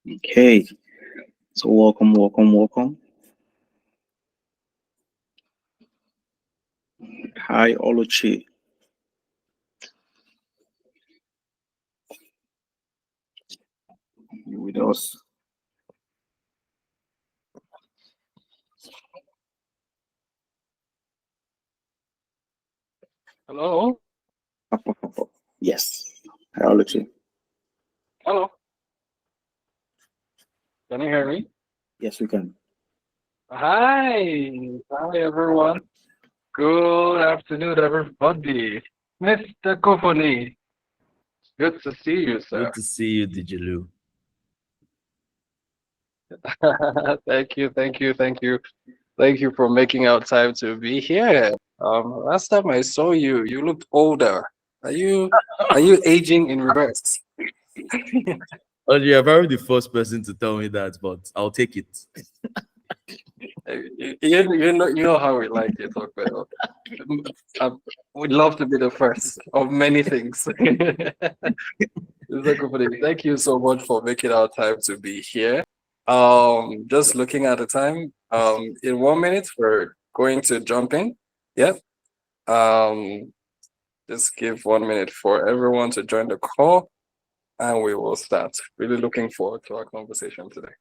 Okay, so welcome. Hi, Oluchi. You with us? Hello? Yes. Hi, Oluchi. Hello? Can you hear me? Yes, we can. Hi! Hi, everyone. Good afternoon, everybody. Mr. Kufoniyi, good to see you, sir. Good to see you, Digilu. Thank you. Thank you for making out time to be here. Last time I saw you, you looked older. Are you aging in reverse? Oh, you're probably the first person to tell me that, but I'll take it. You know how we like it, okay? I would love to be the first of many things. Mr. Kufoniyi, thank you so much for making our time to be here. Just looking at the time, in 1 minute we're going to jump in. Yep. Um, just give 1 minute for everyone to join the call, and we will start. Really looking forward to our conversation today.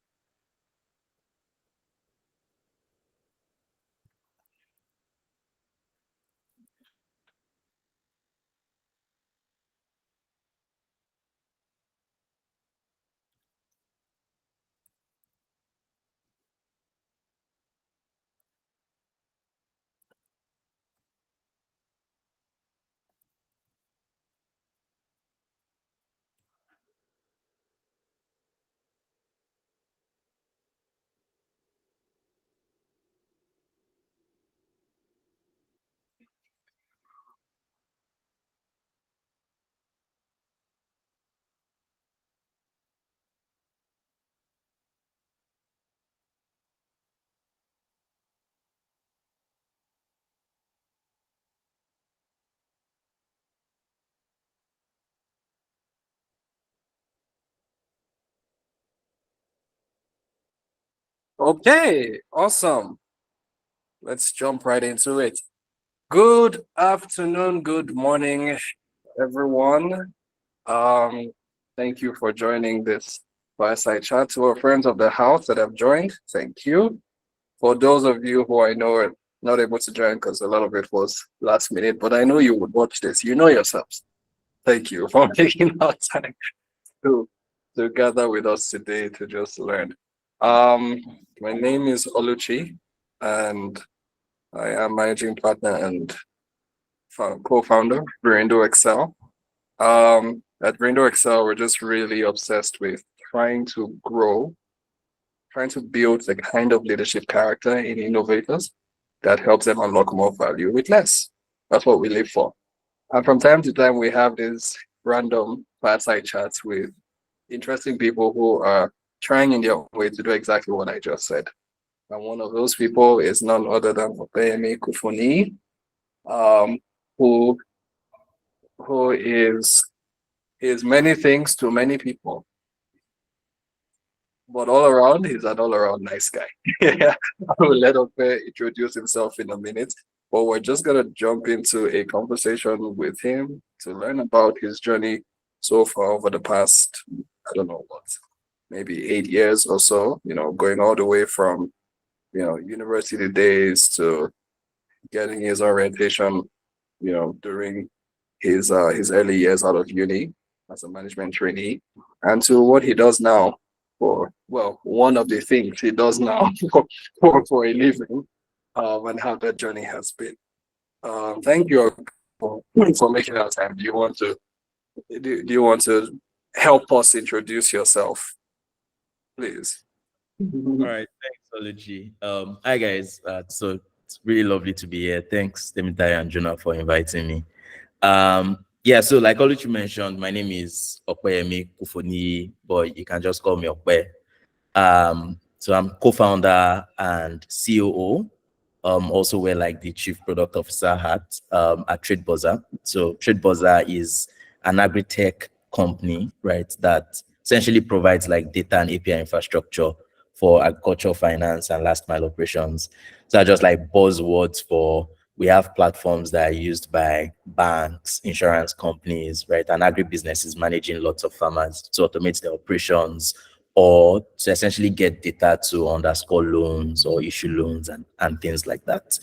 Okay, awesome. Let's jump right into it. Good afternoon, good morning, everyone. Um, Thank you for joining this fireside chat. To our friends of the house that have joined, thank you. For those of you who I know are not able to join because a lot of it was last minute, but I know you would watch this. You know yourselves. Thank you for taking out time to gather with us today to just learn. Um, my name is Oluchi, and I am managing partner and co-founder Brindo Excel. At Brindo Excel, we're just really obsessed with trying to grow, trying to build the kind of leadership character in innovators that helps them unlock more value with less. That's what we live for. And from time to time, we have these random fireside chats with interesting people who are trying in their own way to do exactly what I just said. And one of those people is none other than Opeyemi Kufoniyi, um, who who is many things to many people, but all around he's an all around nice guy. I will let Ope introduce himself in a minute, but we're just gonna jump into a conversation with him to learn about his journey so far over the past, I don't know what, maybe 8 years or so. Going all the way from university days to getting his orientation, during his early years out of uni as a management trainee, and to what he does now for, well, one of the things he does now for a living, and how that journey has been. Thank you for making that time. Do you want to help us introduce yourself, please? All right, thanks, Oluchi. Hi guys. So it's really lovely to be here. Thanks, Demitai and Jonah, for inviting me. Yeah, so like Oluchi mentioned, my name is Opeyemi Kufoniyi, but you can just call me Ope. So I'm co-founder and COO. Also wear like the chief product officer hat at TradeBuza. So TradeBuza is an agri-tech company, right, that essentially provides like data and API infrastructure for agricultural finance and last mile operations. So are just like buzzwords for, we have platforms that are used by banks, insurance companies, right? And agribusinesses managing lots of farmers to automate their operations or to essentially get data to underscore loans or issue loans and things like that.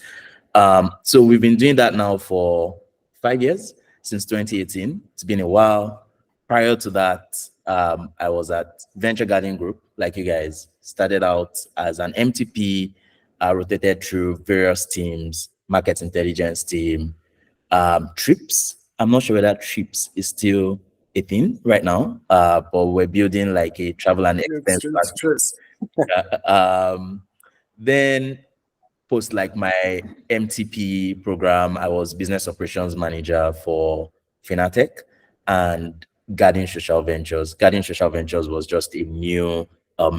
So we've been doing that now for 5 years, since 2018. It's been a while. Prior to that, I was at Venture Garden Group, like you guys. Started out as an MTP, rotated through various teams, market intelligence team, trips. I'm not sure whether trips is still a thing right now, but we're building like a travel and expense practice. Then post like my MTP program, I was business operations manager for Finatech and Guardian Social Ventures. Guardian Social Ventures was just a new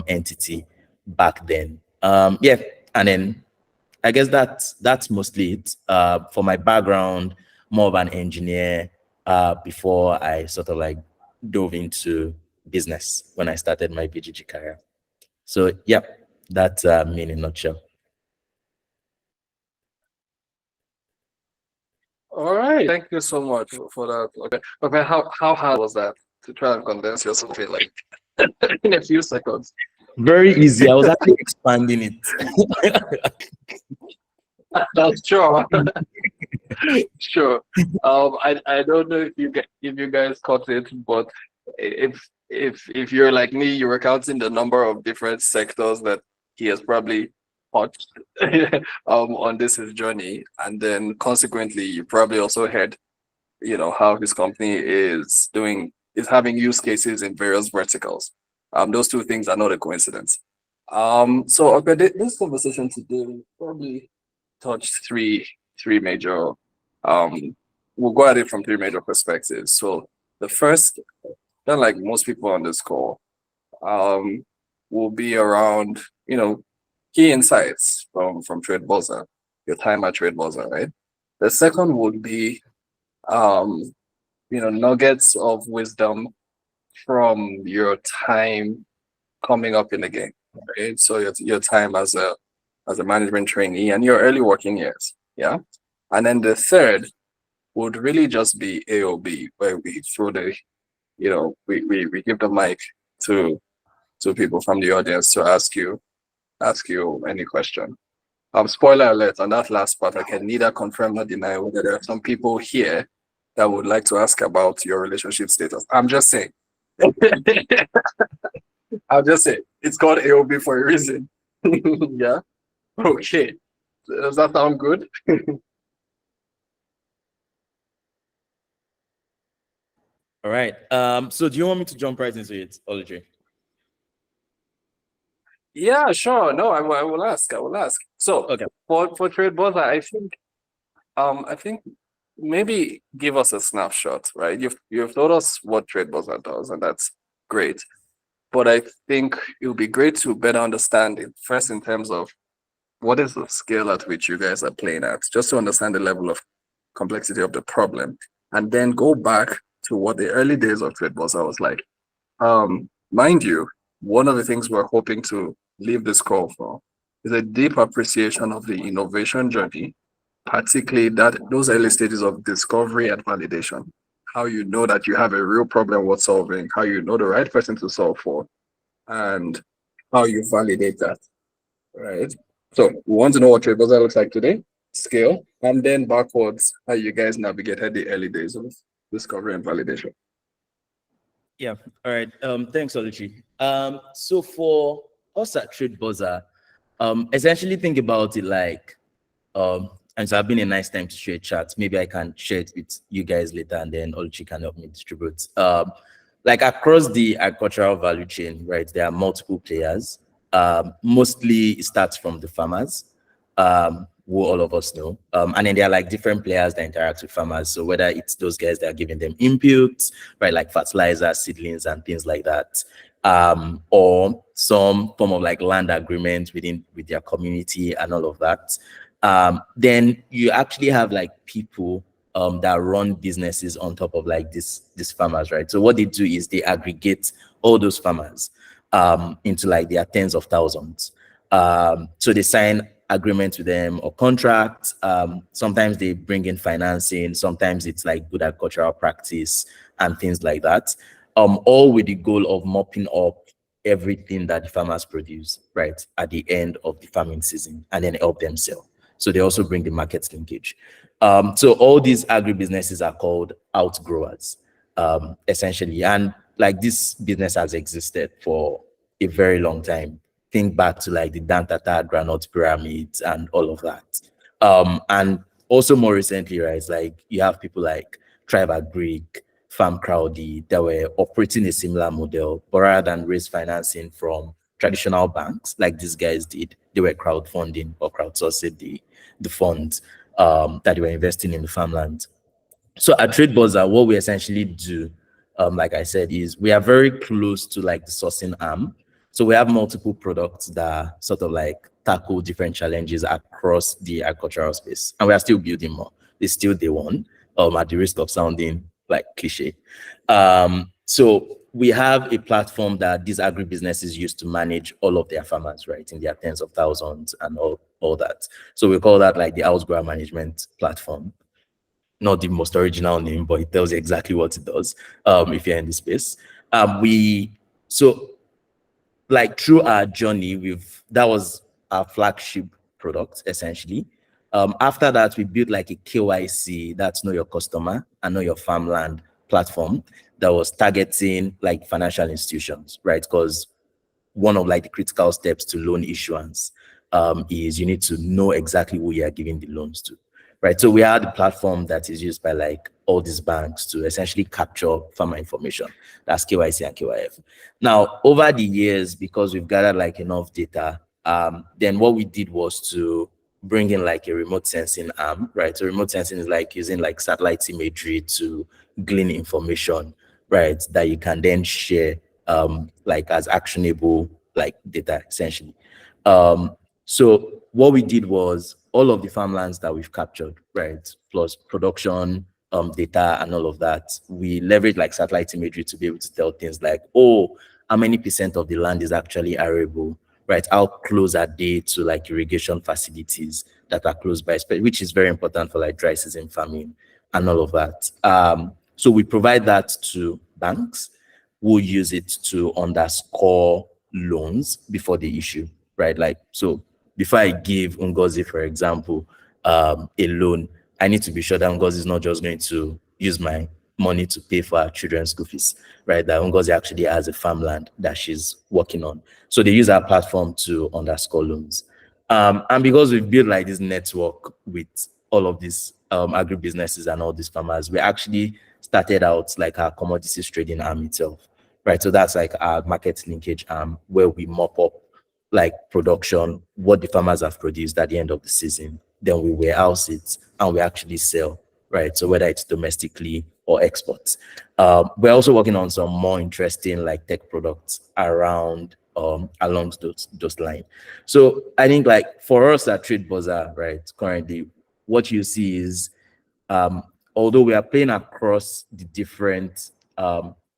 entity back then. Yeah, and then I guess that's mostly it. For my background, more of an engineer before I sort of like dove into business when I started my BGG career. So yeah, that's me in a nutshell. All right, thank you so much for that. Okay, how hard was that to try and condense yourself in like in a few seconds? Very easy. I was actually expanding it. That's sure. Sure. I don't know if you guys caught it, but if you're like me, you were counting the number of different sectors that he has probably touched on this his journey, and then consequently you probably also heard, how his company is having use cases in various verticals. Those two things are not a coincidence. So okay, this conversation today will probably touch three major, we'll go at it from three major perspectives. So the first, like most people on this call, will be around, key insights from TradeBuza, your time at TradeBuza, right? The second would be, nuggets of wisdom from your time coming up in the game, right? So your time as a management trainee and your early working years, yeah. And then the third would really just be AOB, where we throw the, we give the mic to people from the audience to ask you any question. Spoiler alert on that last part, I can neither confirm nor deny whether there are some people here that would like to ask about your relationship status. I'm just saying. I'll just say it's called AOB for a reason. Yeah. Okay. Does that sound good? All right. So do you want me to jump right into it, Ology? Yeah, sure. No, I will ask. So Okay. for TradeBuza, I think maybe give us a snapshot, right? You've told us what TradeBuza does, and that's great. But I think it would be great to better understand it first in terms of what is the scale at which you guys are playing at, just to understand the level of complexity of the problem, and then go back to what the early days of TradeBuza was like. Mind you, one of the things we're hoping to leave this call for is a deep appreciation of the innovation journey, particularly those early stages of discovery and validation. How you know that you have a real problem worth solving, how you know the right person to solve for, and how you validate that, right? So we want to know what TradeBuza looks like today, scale, and then backwards, how you guys navigated the early days of discovery and validation. Yeah. All right. Thanks, Oluchi. So for us at TradeBuza, essentially think about it like, and so I've been a nice time to share chat. Maybe I can share it with you guys later, and then Oluchi can help me distribute. Like across the agricultural value chain, right? There are multiple players. Mostly it starts from the farmers, who all of us know. And then there are like different players that interact with farmers. So whether it's those guys that are giving them inputs, right, like fertilizer, seedlings, and things like that, or some form of like land agreement with their community and all of that. Then you actually have like people that run businesses on top of like these farmers, right? So what they do is they aggregate all those farmers into like their tens of thousands. So they sign agreements with them or contracts. Sometimes they bring in financing. Sometimes it's like good agricultural practice and things like that. All with the goal of mopping up everything that the farmers produce, right, at the end of the farming season, and then help them sell. So they also bring the market linkage. So all these agribusinesses are called outgrowers, essentially. And like this business has existed for a very long time. Think back to like the Dantata granite pyramids and all of that. And also more recently, right, it's like you have people like Tribe Greek, Farm Crowdy that were operating a similar model, but rather than raise financing from traditional banks like these guys did, they were crowdfunding or crowdsourcing the funds that they were investing in the farmland. So at TradeBuza, what we essentially do, like I said, is we are very close to like the sourcing arm. So we have multiple products that sort of like tackle different challenges across the agricultural space, and we are still building more. It's still day one, at the risk of sounding like cliche. So we have a platform that these agribusinesses use to manage all of their farmers, right, in their tens of thousands and all that. So we call that like the outgrower management platform. Not the most original name, but it tells you exactly what it does if you're in this space. So like through our journey, that was our flagship product essentially. After that, we built like a KYC, that's know your customer and know your farmland platform that was targeting like financial institutions, right? Because one of like the critical steps to loan issuance is you need to know exactly who you are giving the loans to, right? So we are the platform that is used by like all these banks to essentially capture farmer information. That's KYC and KYF. Now, over the years, because we've gathered like enough data, then what we did was to bring in like a remote sensing arm, right? So remote sensing is like using like satellite imagery to glean information, right, that you can then share like as actionable like data essentially. So what we did was all of the farmlands that we've captured, right, plus production data and all of that, we leverage like satellite imagery to be able to tell things like, oh, how many % of the land is actually arable, right? How close are they to like irrigation facilities that are close by, which is very important for like dry season farming and all of that. So we provide that to banks who use it to underscore loans before they issue, right? Like, so before I give Ngozi, for example, a loan, I need to be sure that Ngozi is not just going to use my money to pay for our children's school fees, right? That Ngozi actually has a farmland that she's working on. So they use our platform to underscore loans. And because we've built like this network with all of these agribusinesses and all these farmers, we actually started out like our commodities trading arm itself, right? So that's like our market linkage arm where we mop up like production, what the farmers have produced at the end of the season. Then we warehouse it and we actually sell, right? So whether it's domestically or exports. We're also working on some more interesting like tech products around along those lines. So I think like for us at TradeBuza, right, currently what you see is although we are playing across the different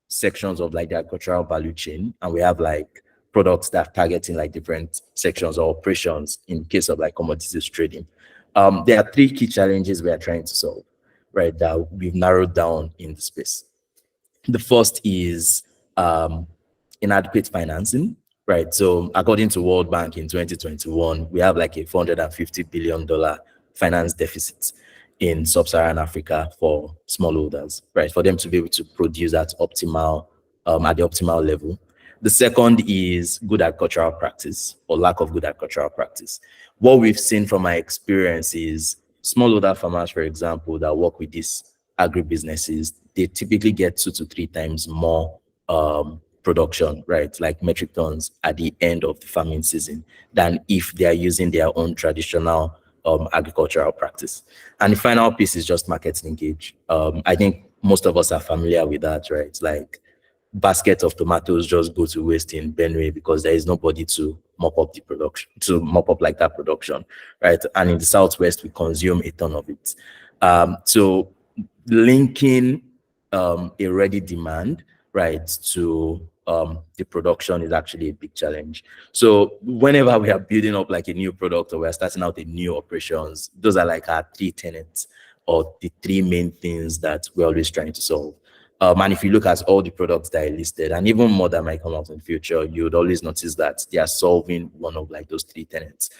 sections of like the agricultural value chain, and we have like products that are targeting like different sections or operations in case of like commodities trading. There are 3 key challenges we are trying to solve, right, that we've narrowed down in the space. The first is inadequate financing, right? So according to World Bank in 2021, we have like a $450 billion finance deficit in sub-Saharan Africa for smallholders, right? For them to be able to produce at the optimal level. The second is good agricultural practice or lack of good agricultural practice. What we've seen from my experience is smallholder farmers, for example, that work with these agribusinesses, they typically get 2 to 3 times more production, right, like metric tons at the end of the farming season than if they are using their own traditional agricultural practice. And the final piece is just market linkage. I think most of us are familiar with that, right? Like baskets of tomatoes just go to waste in Benue because there is nobody to mop up the production, to mop up like that production, right? And in the Southwest, we consume a ton of it. So linking a ready demand, right, to the production is actually a big challenge. So whenever we are building up like a new product or we're starting out a new operations, those are like our three tenets or the three main things that we're always trying to solve. And if you look at all the products that I listed, and even more that might come out in the future, you would always notice that they are solving one of like those three tenets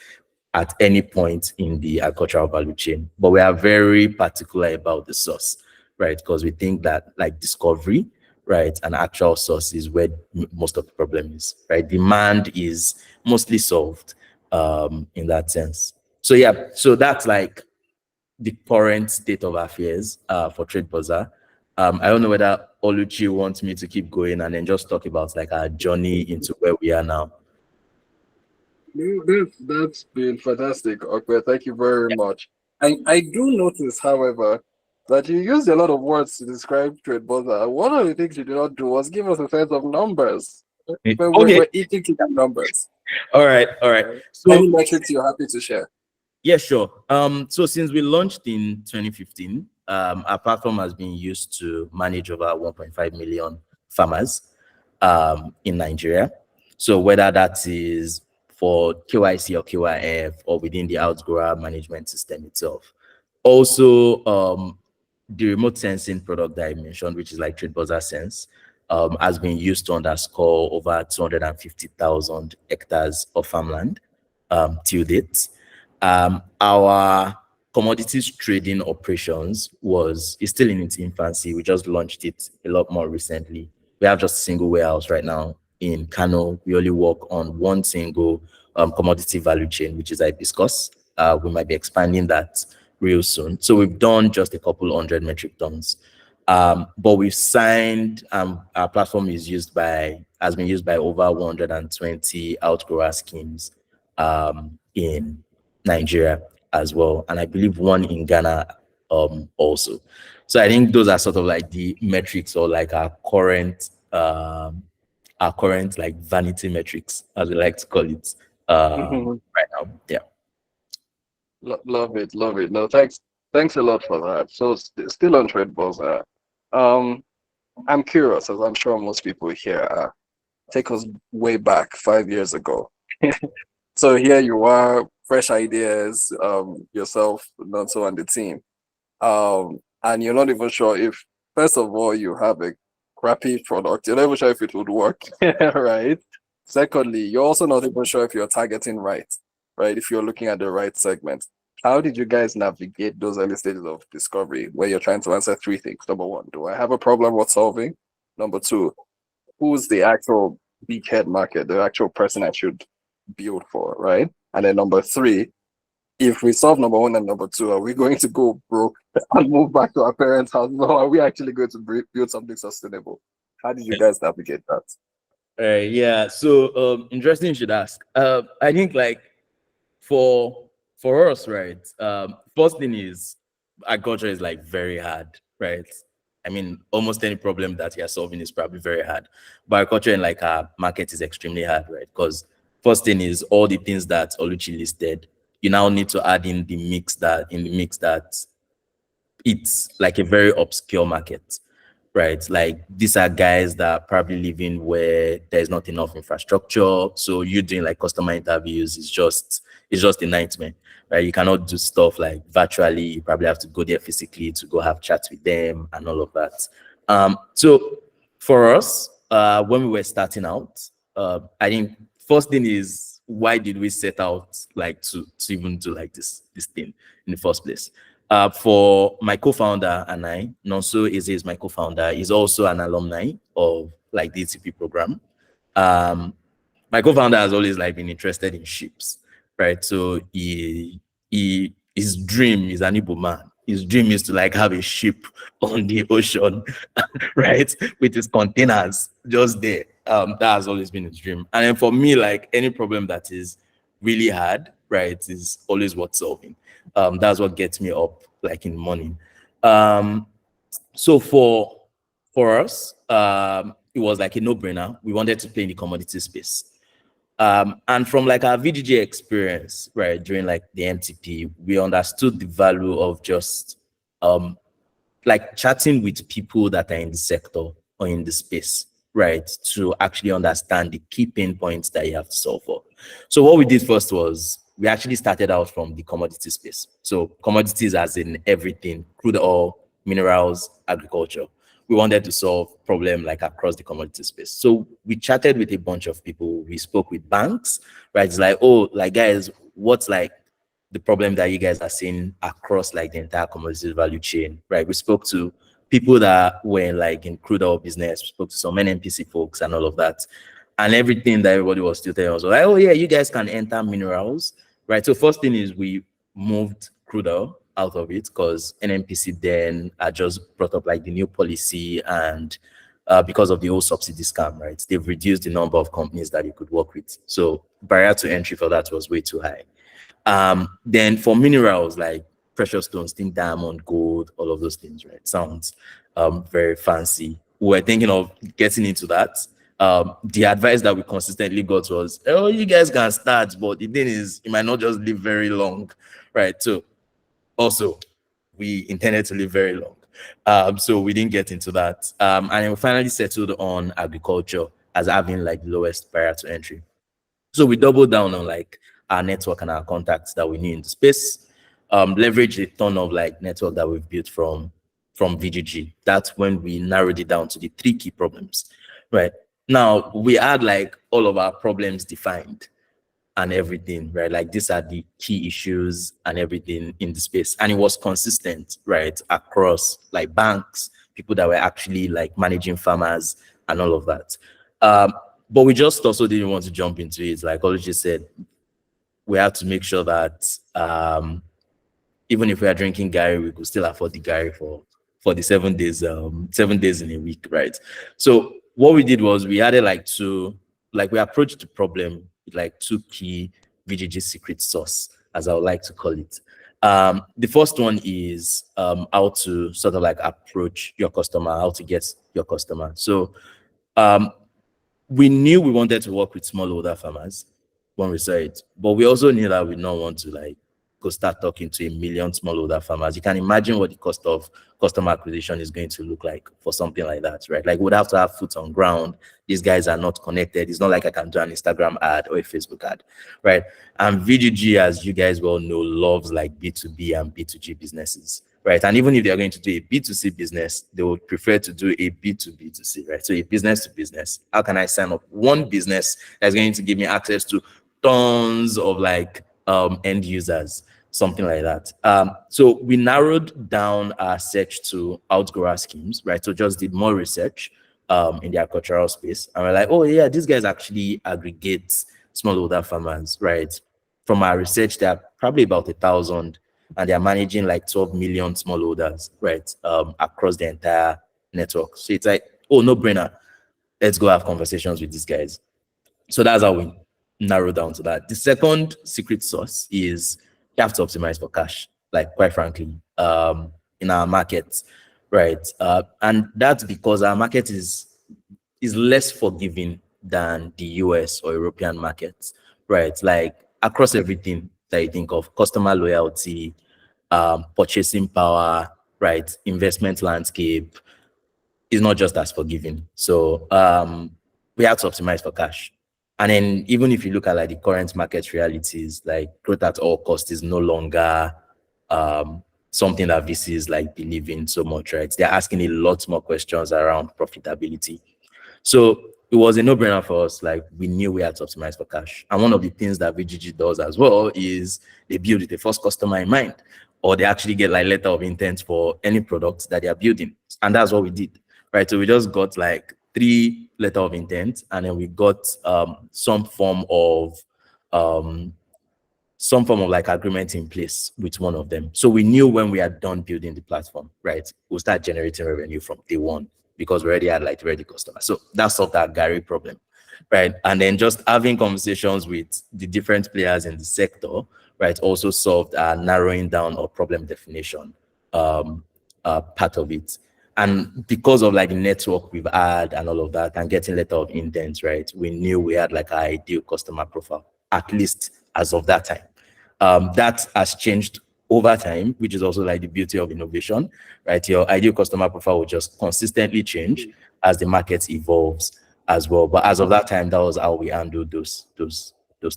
at any point in the agricultural value chain. But we are very particular about the source, right? Because we think that like discovery, right, and actual source is where most of the problem is, right? Demand is mostly solved in that sense. So yeah, so that's like the current state of affairs for TradeBuza. I don't know whether Oluchi wants me to keep going and then just talk about like our journey into where we are now. No, that's been fantastic, okay. Thank you very much. I do notice, however, that you used a lot of words to describe TradeBuza. One of the things you did not do was give us a sense of numbers. But Okay. we're eating to get numbers. All right. So any metrics you're happy to share? yeah, sure. So since we launched in 2015, our platform has been used to manage over 1.5 million farmers in Nigeria. So whether that is for KYC or KYF or within the outgrower management system itself. Also, the remote sensing product that I mentioned, which is like TradeBuza Sense, has been used to underscore over 250,000 hectares of farmland till date. Our commodities trading operations is still in its infancy. We just launched it a lot more recently. We have just a single warehouse right now in Kano. We only work on one single commodity value chain, which is hibiscus. We might be expanding that real soon. So we've done just a couple 100 metric tons. But we've signed, our platform has been used by over 120 outgrower schemes in Nigeria as well, and I believe one in Ghana also. So I think those are sort of like the metrics or like our current like vanity metrics, as we like to call it right now. Yeah. Love it. No, thanks a lot for that. So still on TradeBuza. I'm curious, as I'm sure most people here are. Take us way back 5 years ago. So here you are, fresh ideas, yourself, Nonso, and the team. And you're not even sure if, first of all, you have a crappy product. You're not even sure if it would work, right? Secondly, you're also not even sure if you're targeting right? If you're looking at the right segment. How did you guys navigate those early stages of discovery where you're trying to answer three things? Number one, do I have a problem worth solving? Number two, who's the actual beachhead market, the actual person I should build for, right? And then number three, if we solve number one and number two, are we going to go broke and move back to our parents' house? No, are we actually going to build something sustainable? How did you guys navigate that? Yeah, so interesting you should ask. I think like for us, right? First thing is agriculture is like very hard, right? I mean, almost any problem that you're solving is probably very hard. But agriculture in like our market is extremely hard, right? Because first thing is all the things that Oluchi listed, you now need to add in the mix that it's like a very obscure market, right? Like these are guys that probably live in where there's not enough infrastructure. So you doing like customer interviews is just a nightmare, right? You cannot do stuff like virtually. You probably have to go there physically to go have chats with them and all of that. So for us, when we were starting out, I think first thing is why did we set out like to even do like this thing in the first place? For my co-founder and I, Nonso is my co-founder. He's also an alumni of like the ETP program. My co-founder has always like been interested in ships, right? So his dream is an Igbo man. His dream is to like have a ship on the ocean, right, with his containers just there. That has always been his dream. And then for me, like any problem that is really hard, right, is always worth solving. That's what gets me up like in the morning. So for us, it was like a no-brainer. We wanted to play in the commodity space. And from like our VGG experience, right, during like the MTP, we understood the value of just like chatting with people that are in the sector or in the space, right, to actually understand the key pain points that you have to solve for. So what we did first was we actually started out from the commodity space. So commodities as in everything, crude oil, minerals, agriculture. We wanted to solve problem like across the commodity space. So we chatted with a bunch of people. We spoke with banks, right? It's like, oh, like guys, what's like the problem that you guys are seeing across like the entire commodity value chain, right? We spoke to people that were like in crude oil business, we spoke to some NNPC folks and all of that. And everything that everybody was still telling us was like, oh yeah, you guys can enter minerals, right? So first thing is we moved crude oil out of it because NNPC then just brought up like the new policy and because of the old subsidy scam, right? They've reduced the number of companies that you could work with. So barrier to entry for that was way too high. Then for minerals like precious stones, think diamond, gold, all of those things, right? Sounds very fancy. We're thinking of getting into that. The advice that we consistently got was, oh, you guys can start, but the thing is, you might not just live very long, right? So also, we intended to live very long. So we didn't get into that. And then we finally settled on agriculture as having like the lowest barrier to entry. So we doubled down on like our network and our contacts that we knew in the space, leverage a ton of like network that we've built from VGG. That's when we narrowed it down to the 3 key problems, right? Now we had like all of our problems defined and everything, right? Like these are the key issues and everything in the space. And it was consistent, right? Across like banks, people that were actually like managing farmers and all of that. But we just also didn't want to jump into it. Like Oluchi said, we have to make sure that even if we are drinking Gary, we could still afford the Gary for the 7 days, 7 days in a week, right? So what we did was we added like we approached the problem with like 2 key VGG secret sauce, as I would like to call it. The first one is how to sort of like approach your customer, how to get your customer. So we knew we wanted to work with smallholder farmers when we saw it, but we also knew that we don't want to like go start talking to 1 million smallholder farmers. You can imagine what the cost of customer acquisition is going to look like for something like that, right? Like we'd have to have foot on ground. These guys are not connected. It's not like I can do an Instagram ad or a Facebook ad, right? And VGG, as you guys well know, loves like B2B and B2G businesses, right? And even if they're going to do a B2C business, they would prefer to do a B2B2C, right? So a business to business. How can I sign up one business that's going to give me access to tons of like end users, something like that. So we narrowed down our search to outgrower schemes, right? So just did more research in the agricultural space. And we're like, oh yeah, these guys actually aggregate smallholder farmers, right? From our research, there are probably about 1,000 and they're managing like 12 million smallholders, right? Across the entire network. So it's like, oh, no brainer. Let's go have conversations with these guys. So that's how we narrow down to that. The second secret sauce is you have to optimize for cash, like quite frankly, in our market, right? And that's because our market is less forgiving than the US or European markets, right? Like across everything that you think of, customer loyalty, purchasing power, right? Investment landscape is not just as forgiving. So we have to optimize for cash. And then even if you look at like the current market realities, like growth at all costs is no longer something that VCs like believe in so much, right? They're asking a lot more questions around profitability. So it was a no-brainer for us. Like we knew we had to optimize for cash. And one of the things that VGG does as well is they build with the first customer in mind, or they actually get like letter of intent for any product that they are building. And that's what we did, right? So we just got like 3 letter of intent, and then we got some form of like agreement in place with one of them. So we knew when we are done building the platform, right, we'll start generating revenue from day one because we already had like ready customers. So that solved that Gary problem, right? And then just having conversations with the different players in the sector, right, also solved narrowing down or problem definition part of it. And because of like the network we've had and all of that and getting letter of intent, right, we knew we had like our ideal customer profile, at least as of that time. That has changed over time, which is also like the beauty of innovation, right? Your ideal customer profile will just consistently change as the market evolves as well. But as of that time, that was how we handled those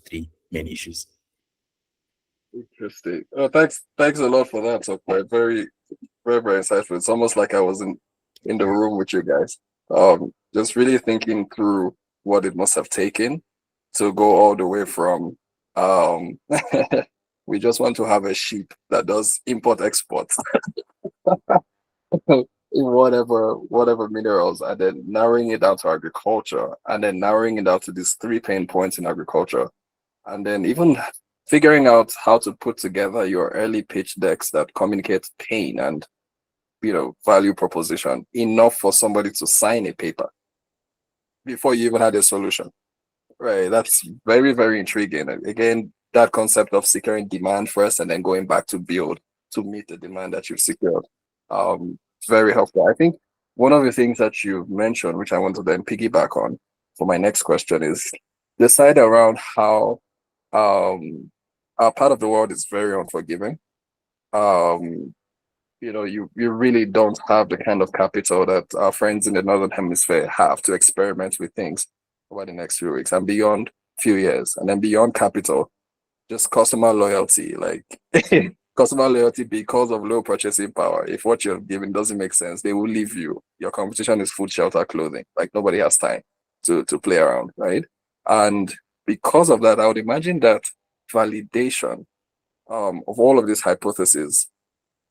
three main issues. Interesting. Oh, thanks a lot for that. So quite very, very, very insightful. It's almost like I was in the room with you guys. Just really thinking through what it must have taken to go all the way from we just want to have a sheep that does import export in whatever minerals, and then narrowing it down to agriculture, and then narrowing it down to these 3 pain points in agriculture, and then even figuring out how to put together your early pitch decks that communicate pain and value proposition enough for somebody to sign a paper before you even had a solution. Right. That's very, very intriguing. And again, that concept of securing demand first and then going back to build to meet the demand that you've secured. It's very helpful. I think one of the things that you mentioned, which I want to then piggyback on for my next question, is the side around how our part of the world is very unforgiving. You really don't have the kind of capital that our friends in the Northern Hemisphere have to experiment with things over the next few weeks and beyond few years. And then beyond capital, just customer loyalty, like customer loyalty because of low purchasing power. If what you're giving doesn't make sense, they will leave you. Your competition is food, shelter, clothing. Like nobody has time to play around, right? And because of that, I would imagine that validation of all of these hypotheses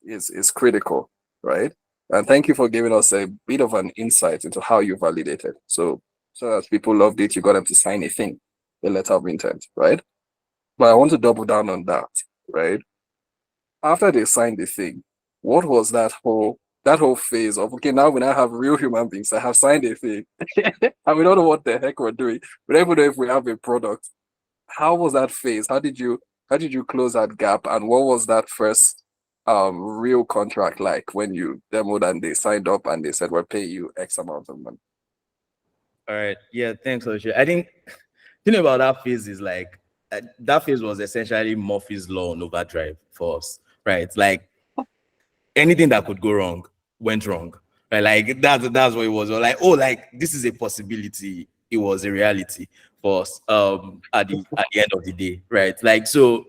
is critical, right? And thank you for giving us a bit of an insight into how you validated. So as people loved it, you got them to sign a thing, a letter of intent, right? But I want to double down on that, right? After they signed the thing, what was that whole phase of, okay, now we now have real human beings that have signed a thing and we don't know what the heck we're doing. We don't even know if we have a product. How was that phase? How did you close that gap? And what was that first real contract like when you demoed and they signed up and they said we'll pay you X amount of money? All right. Yeah, thanks, Osho. I think the thing about that phase is like that phase was essentially Murphy's Law on overdrive for us, right? Like anything that could go wrong went wrong, right? Like that's what it was. Or like, oh, like this is a possibility. It was a reality for us at the end of the day, right? Like, so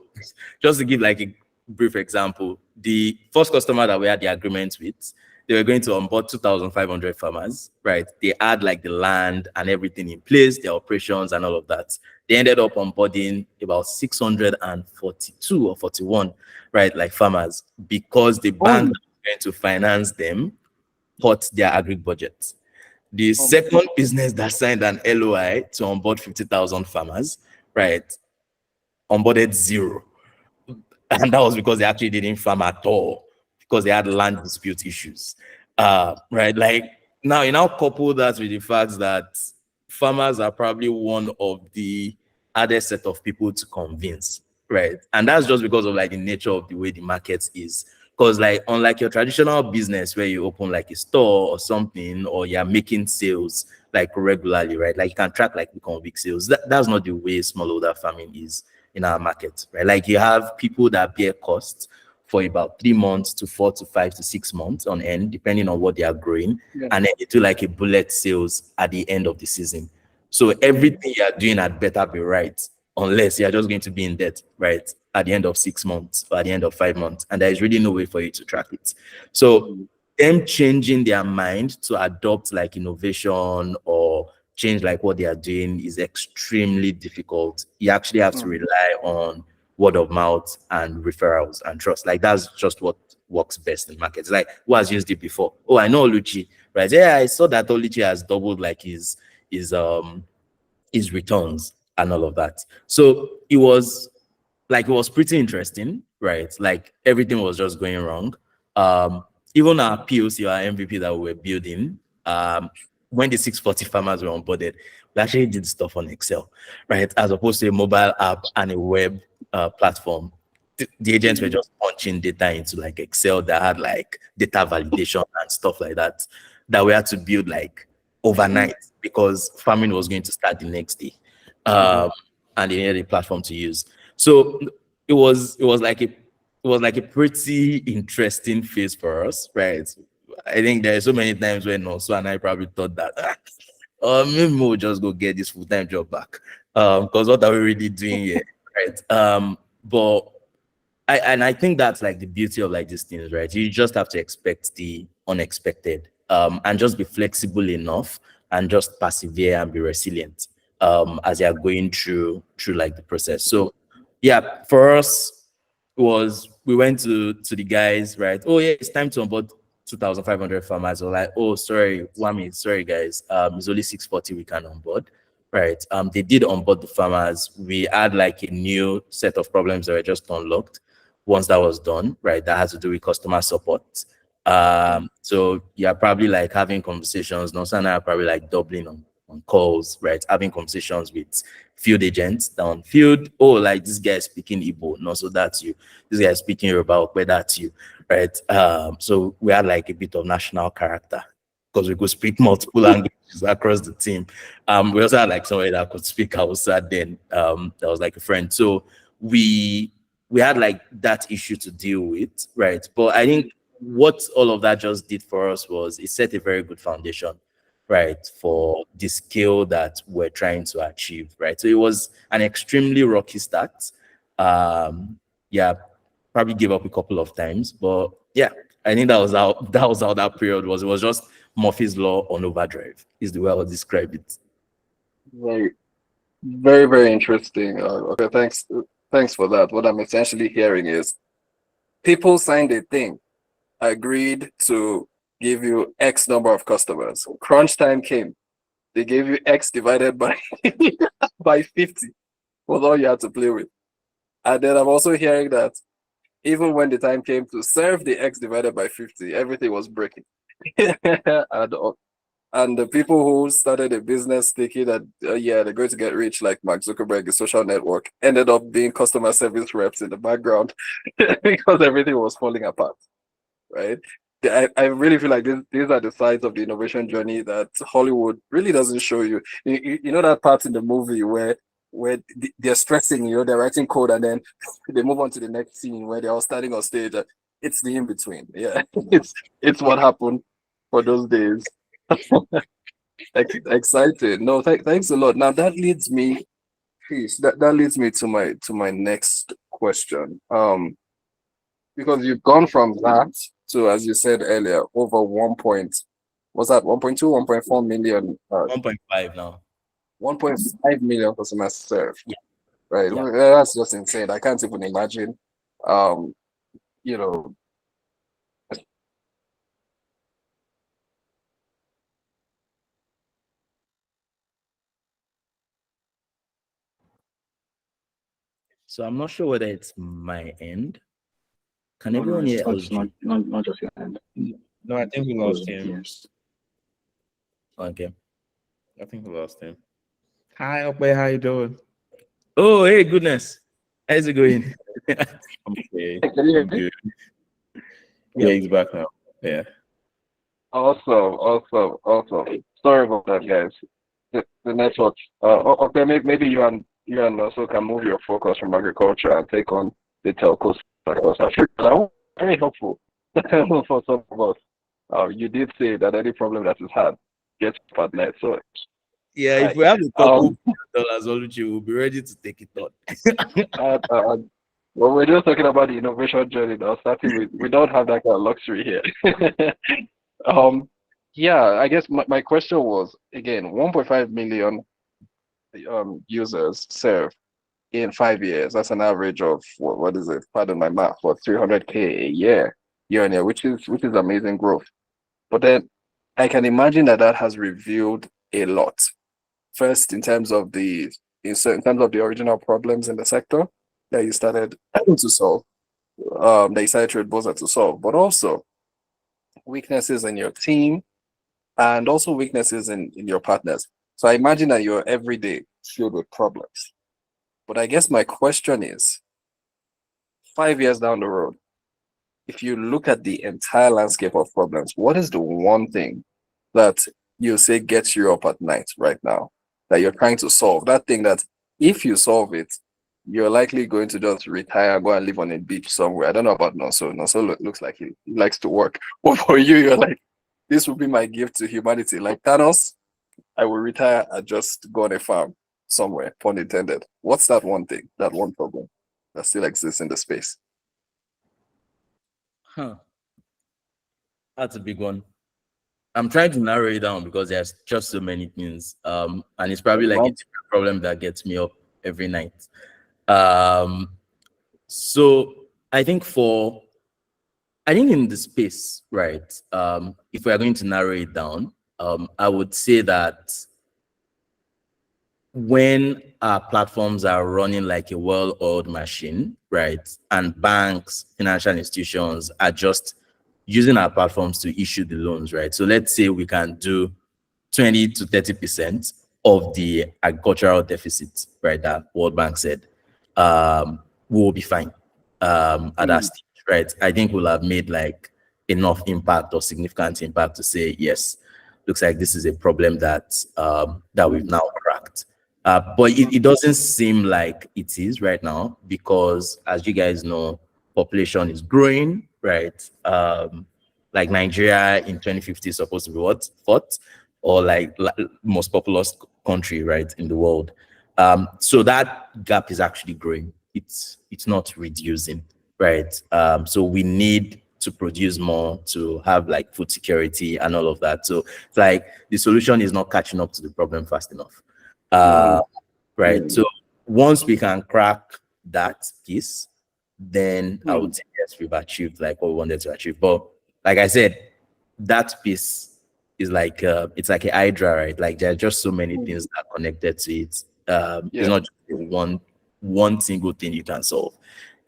just to give like a brief example, the first customer that we had the agreement with, they were going to onboard 2,500 farmers, right? They had like the land and everything in place, their operations and all of that. They ended up onboarding about 642 or 41, right? Like farmers, because the bank that was going to finance them cut their agri budget. The second business that signed an LOI to onboard 50,000 farmers, right? Onboarded 0. And that was because they actually didn't farm at all, because they had land dispute issues, right? Like now, you now couple that with the fact that farmers are probably one of the hardest set of people to convince, right? And that's just because of like the nature of the way the market is. Because like unlike your traditional business where you open like a store or something, or you're making sales like regularly, right? Like you can track like week sales. That's not the way smallholder farming is in our market, right? Like you have people that bear costs for about 3 months to 4 to 5 to 6 months on end, depending on what they are growing. Yeah. And then they do like a bullet sales at the end of the season. So everything you're doing had better be right, unless you're just going to be in debt, right? At the end of 6 months or at the end of 5 months. And there is really no way for you to track it. So them changing their mind to adopt like innovation or change like what they are doing is extremely difficult. You actually have to rely on word of mouth and referrals and trust. Like that's just what works best in markets. Like who has used it before? Oh, I know Oluchi, right? Yeah, I saw that Oluchi has doubled like his returns and all of that. So it was pretty interesting, right? Like everything was just going wrong. Even our POC, our MVP that we were building, when the 640 farmers were onboarded, we actually did stuff on Excel, right? As opposed to a mobile app and a web platform. The agents were just punching data into like Excel that had like data validation and stuff like that we had to build like overnight because farming was going to start the next day. And they needed a platform to use. So it was was like a pretty interesting phase for us, right? I think there are so many times when also and I probably thought that maybe we'll just go get this full-time job back. Because what are we really doing here? Right. But I think that's like the beauty of like these things, right? You just have to expect the unexpected, and just be flexible enough and just persevere and be resilient as you're going through like the process. So yeah, for us was we went to the guys, right? Oh yeah, it's time to onboard 2,500 farmers. Or like, oh sorry, Wami, sorry guys, it's only 640 we can onboard. Right. They did onboard the farmers. We had like a new set of problems that were just unlocked once that was done, right? That has to do with customer support. So you're probably like having conversations. No, and I are probably like doubling on calls, right? Having conversations with field agents down field. Oh, like this guy is speaking Igbo. No, so that's you. This guy is speaking Yoruba. But that's you, right? So we had like a bit of national character because we could speak multiple languages across the team. We also had like somebody that could speak Hausa then. That was like a friend. So we had like that issue to deal with, right? But I think what all of that just did for us was it set a very good foundation, right, for the scale that we're trying to achieve, right? So it was an extremely rocky start. Yeah, probably gave up a couple of times, but yeah, I think that was how that period was. It was just Murphy's Law on overdrive, is the way I would describe it. Very, very, very interesting. Okay, thanks for that. What I'm essentially hearing is people signed a thing, agreed to give you X number of customers. Crunch time came. They gave you X divided by by 50 was all you had to play with. And then I'm also hearing that even when the time came to serve the X divided by 50, everything was breaking. and the people who started a business thinking that, yeah, they're going to get rich like Mark Zuckerberg, a social network, ended up being customer service reps in the background because everything was falling apart, right? I really feel like these are the sides of the innovation journey that Hollywood really doesn't show you. You know that part in the movie where they're stressing, they're writing code and then they move on to the next scene where they're all standing on stage. It's the in between. Yeah, it's what happened for those days. Excited. No, thanks a lot. Now that leads me, please, that leads me to my next question. Because you've gone from that to, as you said earlier, over 1.2, 1.4 million, 1.5 now. 1.5 million customers served. Yeah. Right. Yeah. That's just insane. I can't even imagine. You know, So I'm not sure whether it's my end. Can No, everyone hear it's LG? not just your hand. No, I think we lost him. Yes. Okay. I think we lost him. Hi, Opey, how you doing? Oh, hey, goodness. How's it going? I'm okay. can you hear I'm me? good. Yeah, he's back now. Yeah. Awesome. Sorry about that, guys. The network. Okay, maybe you and also can move your focus from agriculture and take on the telco sector. I'm very helpful for some of us. You did say that any problem that is had gets partner. So Yeah, if we have a couple dollars, Oluchi, we'll be ready to take it on. well, we're just talking about the innovation journey now. Starting with, we don't have that kind of luxury here. Yeah, I guess my question was again, 1.5 million users served in 5 years. That's an average of what is it? Pardon my math, what 300K a year on year, which is amazing growth. But then I can imagine that has revealed a lot. First, in terms of the original problems in the sector that you started to solve, that you started TradeBuza to solve, but also weaknesses in your team and also weaknesses in your partners. So I imagine that you're every day filled with problems. But I guess my question is, 5 years down the road, if you look at the entire landscape of problems, what is the one thing that you say gets you up at night right now that you're trying to solve? That thing that if you solve it, you're likely going to just retire, go and live on a beach somewhere. I don't know about Nonso. Nonso looks like he likes to work. But for you, you're like, this will be my gift to humanity. Like Thanos, I will retire and just go on a farm somewhere, pun intended. What's that one thing, that one problem that still exists in the space? That's a big one. I'm trying to narrow it down because there's just so many things. And it's probably like a different problem that gets me up every night. So I think in the space, right? If we are going to narrow it down, I would say that when our platforms are running like a well-oiled machine, right, and banks, financial institutions are just using our platforms to issue the loans, right? So let's say we can do 20 to 30% of the agricultural deficit, right, that World Bank said, we will be fine at that stage, right? I think we'll have made like enough impact or significant impact to say, yes, looks like this is a problem that we've now cracked. But it doesn't seem like it is right now because, as you guys know, population is growing, right? Like Nigeria in 2050 is supposed to be what? Fourth? Or like most populous country, right, in the world. So that gap is actually growing. It's not reducing, right? So we need to produce more to have like food security and all of that. So it's like the solution is not catching up to the problem fast enough. Right. So once we can crack that piece, then I would say yes, we've achieved like what we wanted to achieve. But like I said, that piece is like it's like a hydra, right? Like there are just so many things that are connected to it. It's not just one single thing you can solve.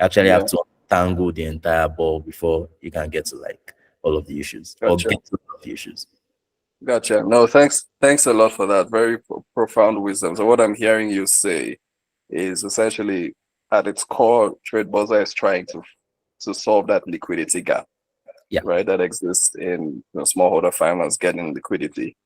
You actually have to tangle the entire ball before you can get to like all of the issues or get to all of the issues. Gotcha. No, thanks a lot for that. Very profound wisdom. So what I'm hearing you say is essentially at its core, TradeBuza is trying to solve that liquidity gap. Yeah. Right, that exists in smallholder farmers getting liquidity.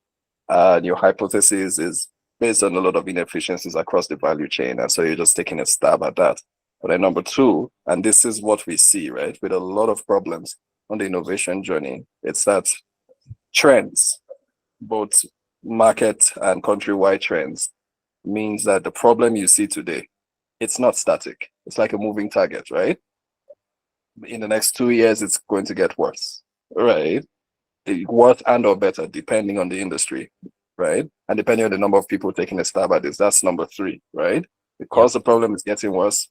And your hypothesis is based on a lot of inefficiencies across the value chain. And so you're just taking a stab at that. But then number two, and this is what we see, right, with a lot of problems on the innovation journey, it's that trends, both market and countrywide trends, means that the problem you see today, it's not static. It's like a moving target, right? In the next 2 years, it's going to get worse, right? Worse and or better, depending on the industry, right? And depending on the number of people taking a stab at this, that's number three, right? Because the problem is getting worse,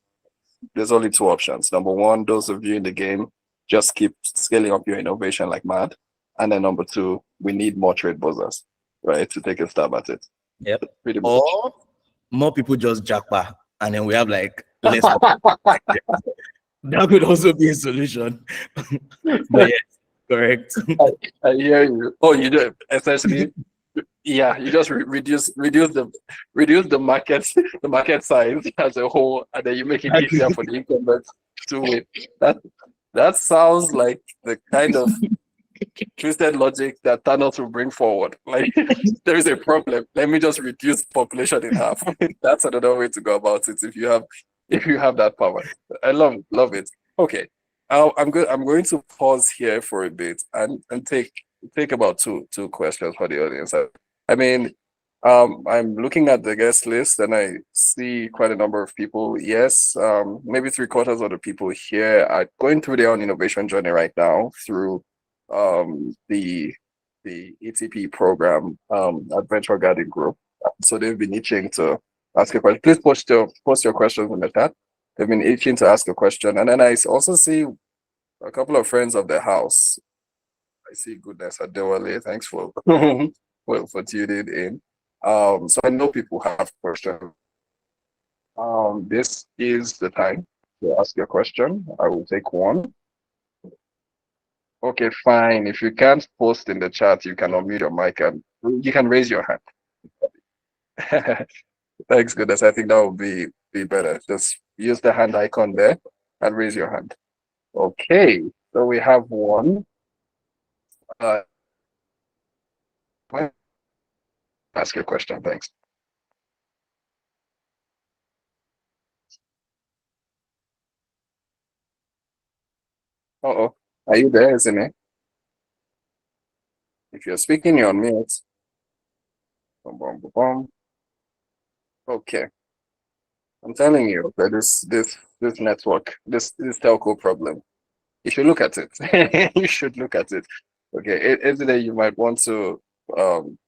there's only two options. Number one, those of you in the game, just keep scaling up your innovation like mad. And then number two, we need more TradeBuzers, right, to take a stab at it. Yep. Pretty much. Or more people just jackpot, and then we have like less. That could also be a solution. But yes, correct. I hear you. Oh, you do essentially. Yeah, you just reduce the market the market size as a whole, and then you make it easier for the incumbents to win. That sounds like the kind of twisted logic that Thanos will bring forward. Like there is a problem, let me just reduce population in half. That's another way to go about it if you have that power. I love it. Okay, I'm going to pause here for a bit and take about two questions for the audience. I mean, I'm looking at the guest list and I see quite a number of people. Yes, maybe 3/4 of the people here are going through their own innovation journey right now through the ETP program, Adventure Garden Group. So they've been itching to ask a question. Please post your questions in the chat. They've been itching to ask a question. And then I also see a couple of friends of the house. I see Goodness Adewale. Thanks for for tuning in. So I know people have questions. This is the time to ask your question. I will take one. Okay, fine. If you can't post in the chat, you can unmute your mic and you can raise your hand. Thanks, Goodness. I think that would be better. Just use the hand icon there and raise your hand. Okay, so we have one. Ask your question. Thanks. Uh-oh. Are you there, isn't it? If you're speaking, you're on mute. Boom, boom, boom, boom. Okay. I'm telling you that this network, this telco problem, you should look at it. You should look at it. Okay. Every day you might want to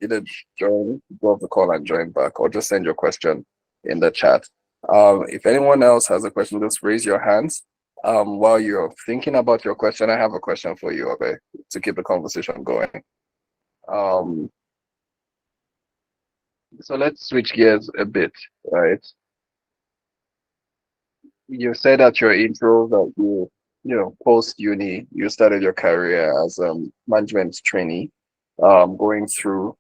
either go off the call and join back, or just send your question in the chat. If anyone else has a question, just raise your hands. While you're thinking about your question, I have a question for you, okay, to keep the conversation going. So let's switch gears a bit, right? You said at your intro that post uni, you started your career as a management trainee, going through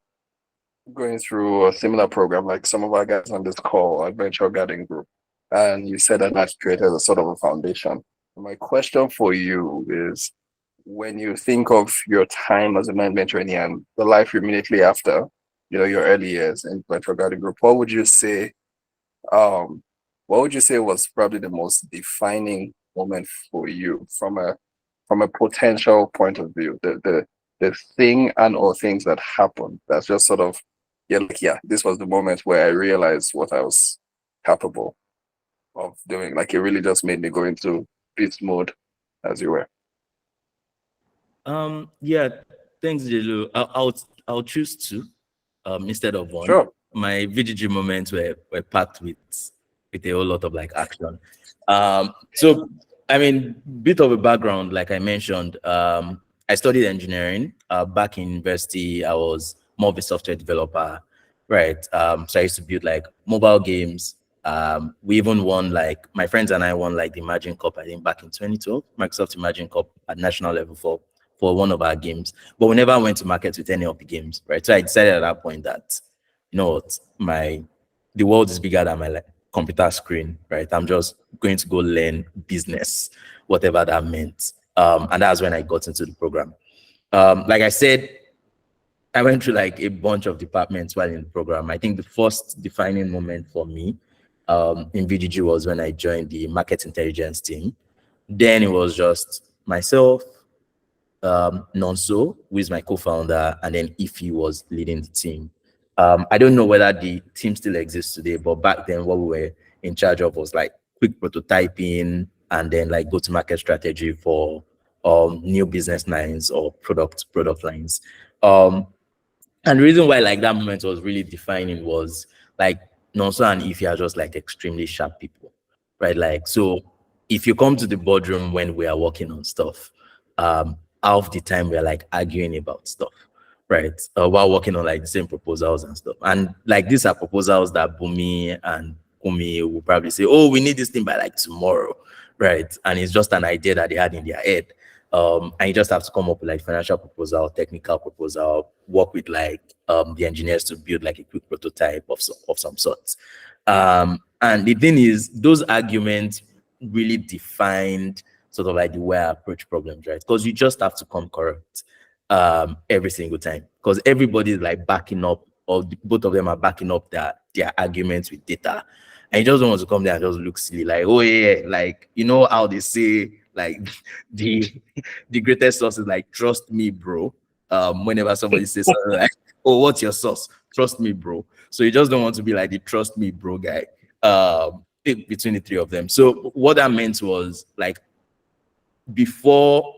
a similar program like some of our guys on this call, Adventure Garden Group. And you said that created a sort of a foundation. My question for you is, when you think of your time as a management trainee and the life immediately after, your early years in Adventure Garden Group, um, what would you say was probably the most defining moment for you from a potential point of view? The thing and or things that happened that's just sort of, you're like, yeah, this was the moment where I realized what I was capable of doing. Like, it really just made me go into beast mode, as you were. Yeah, thanks, Jelu. I'll choose two instead of one. Sure. My VGG moments were packed with a whole lot of like action. So I mean, bit of a background, like I mentioned, I studied engineering. Back in university, I was more of a software developer, right? So I used to build like mobile games. We even won, like, my friends and I won like the Imagine Cup, I think back in 2012, Microsoft Imagine Cup at national level for one of our games. But we never went to market with any of the games, right? So I decided at that point that, you know what, the world is bigger than my like computer screen, right? I'm just going to go learn business, whatever that meant. And that's when I got into the program. Like I said, I went through like a bunch of departments while in the program. I think the first defining moment for me in VGG was when I joined the market intelligence team. Then it was just myself, Nonso, who is my co-founder, and then Ify was leading the team. I don't know whether the team still exists today, but back then what we were in charge of was like quick prototyping and then like go-to-market strategy for new business lines or product lines. And the reason why like that moment was really defining was like Nonso and Ify are just like extremely sharp people, right? Like, so if you come to the boardroom when we are working on stuff, half the time we're like arguing about stuff, right? While working on like the same proposals and stuff. And like these are proposals that Bumi and Kumi will probably say, oh, we need this thing by like tomorrow, right? And it's just an idea that they had in their head. And you just have to come up with like financial proposal, technical proposal, work with like the engineers to build like a quick prototype of some sorts. And the thing is, those arguments really defined sort of like the way I approach problems, right? Because you just have to come correct every single time, because everybody's like backing up, or both of them are backing up their arguments with data. And you just don't want to come there and just look silly, like, oh yeah, like, you know how they say like the greatest source is like, trust me, bro. Whenever somebody says something like, oh, what's your source? Trust me, bro. So you just don't want to be like the trust me, bro guy between the three of them. So what that meant was like, before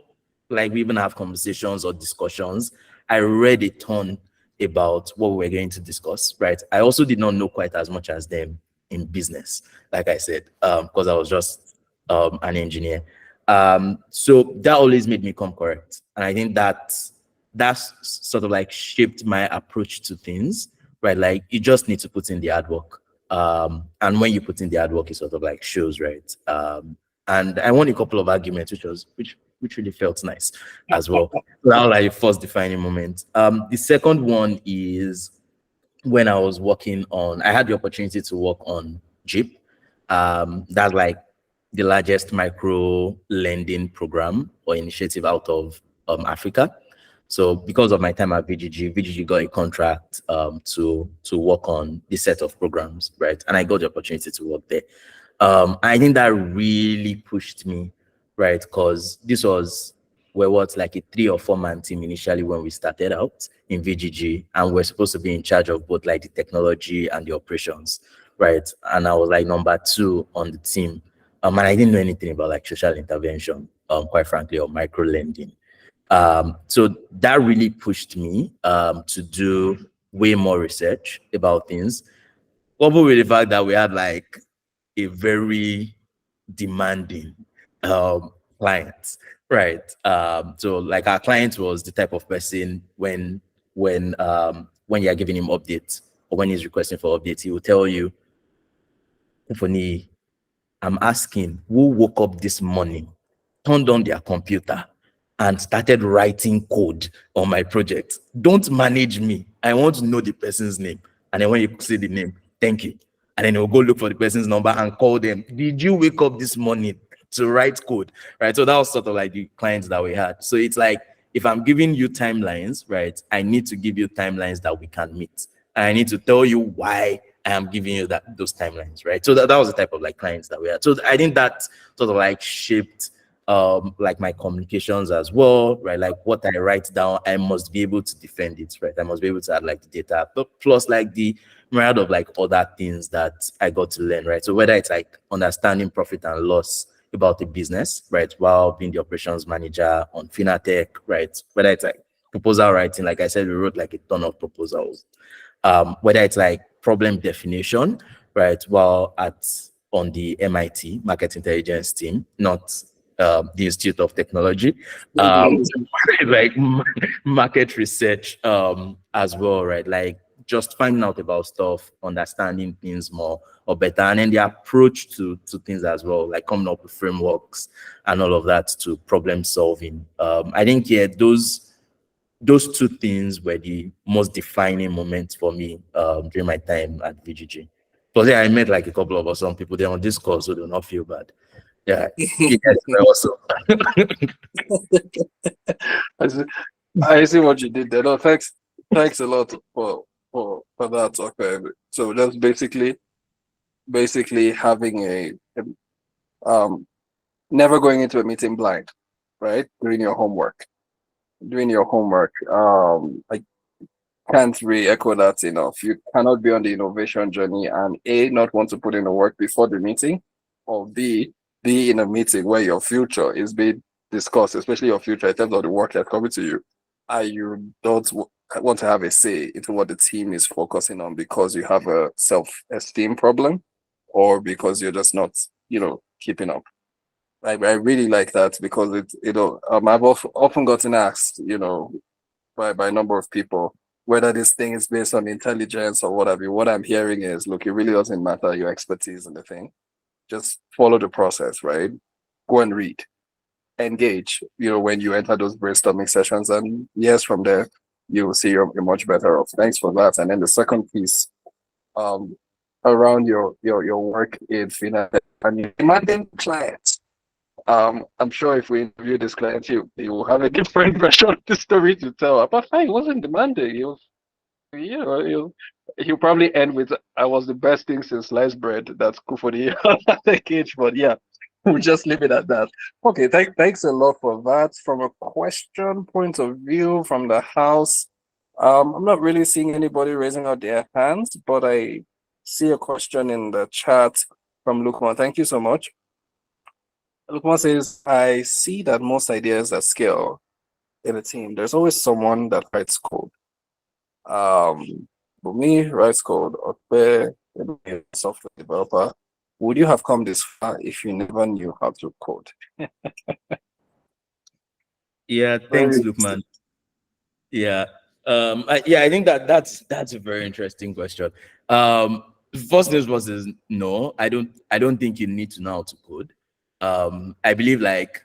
like we even have conversations or discussions, I read a ton about what we were going to discuss, right? I also did not know quite as much as them in business, like I said, because I was just an engineer. So that always made me come correct. And I think that's sort of like shaped my approach to things, right? Like, you just need to put in the hard work. And when you put in the hard work, it sort of like shows, right? And I won a couple of arguments, which really felt nice as well. So that was like the first defining moment. The second one is when I was I had the opportunity to work on JIP. That's like the largest micro lending program or initiative out of Africa. So because of my time at VGG got a contract to work on this set of programs, right? And I got the opportunity to work there. I think that really pushed me right? Because this was we're what like a 3 or 4 man team initially when we started out in VGG, and we're supposed to be in charge of both like the technology and the operations, right? And I was like number 2 on the team. And I didn't know anything about like social intervention, quite frankly, or micro lending. So that really pushed me to do way more research about things. Coupled with the fact that we had like a very demanding client, right? So like our client was the type of person when you're giving him updates or when he's requesting for updates, he will tell you, Kufoniyi, I'm asking who woke up this morning, turned on their computer, and started writing code on my project. Don't manage me. I want to know the person's name. And then when you see the name, thank you. And then you'll go look for the person's number and call them. Did you wake up this morning to write code? Right. So that was sort of like the clients that we had. So it's like, if I'm giving you timelines, right, I need to give you timelines that we can meet. And I need to tell you why I am giving you those timelines, right? So that was the type of like clients that we had. So I think that sort of like shaped like my communications as well, right? Like what I write down, I must be able to defend it, right? I must be able to add like the data, but plus like the myriad of like other things that I got to learn, right? So whether it's like understanding profit and loss about the business, right, while being the operations manager on Finatech, right? Whether it's like proposal writing, like I said, we wrote like a ton of proposals. Whether it's like problem definition, right, while on the MIT Market Intelligence team, not the Institute of Technology, like market research as well, right? Like just finding out about stuff, understanding things more or better, and then the approach to things as well, like coming up with frameworks and all of that to problem solving. I think those 2 things were the most defining moments for me during my time at VGG. Because I met like a couple of awesome people there on Discord, so do not feel bad. Yeah, you guys were awesome. I see what you did there. No, thanks a lot for that. Okay, so that's basically having a never going into a meeting blind, right? Doing your homework. I can't really echo that enough. You cannot be on the innovation journey and A, not want to put in the work before the meeting, or B, be in a meeting where your future is being discussed, especially your future in terms of the work that's coming to you. And you don't want to have a say into what the team is focusing on because you have a self-esteem problem or because you're just not, keeping up. I really like that because I've often gotten asked, by a number of people, whether this thing is based on intelligence or what have you. What I'm hearing is, look, it really doesn't matter your expertise in the thing. Just follow the process, right? Go and read, engage, when you enter those brainstorming sessions. And yes, from there, you will see you're much better off. Thanks for that. And then the second piece, around your work in Finatech and your demanding clients. I'm sure if we interview this client, he will have a different version of the story to tell. But fine, he wasn't demanding. He'll probably end with, "I was the best thing since sliced bread." That's Kufoniyi at the cage, but yeah, we'll just leave it at that. Okay, thanks a lot for that. From a question point of view from the house, I'm not really seeing anybody raising out their hands, but I see a question in the chat from Lukman. Thank you so much. Lukman says, "I see that most ideas at scale in a team, there's always someone that writes code. For me, writes code, or a software developer. Would you have come this far if you never knew how to code?" Yeah, thanks, Lukman. Yeah. I think that's a very interesting question. First things first is no, I don't think you need to know how to code. I believe like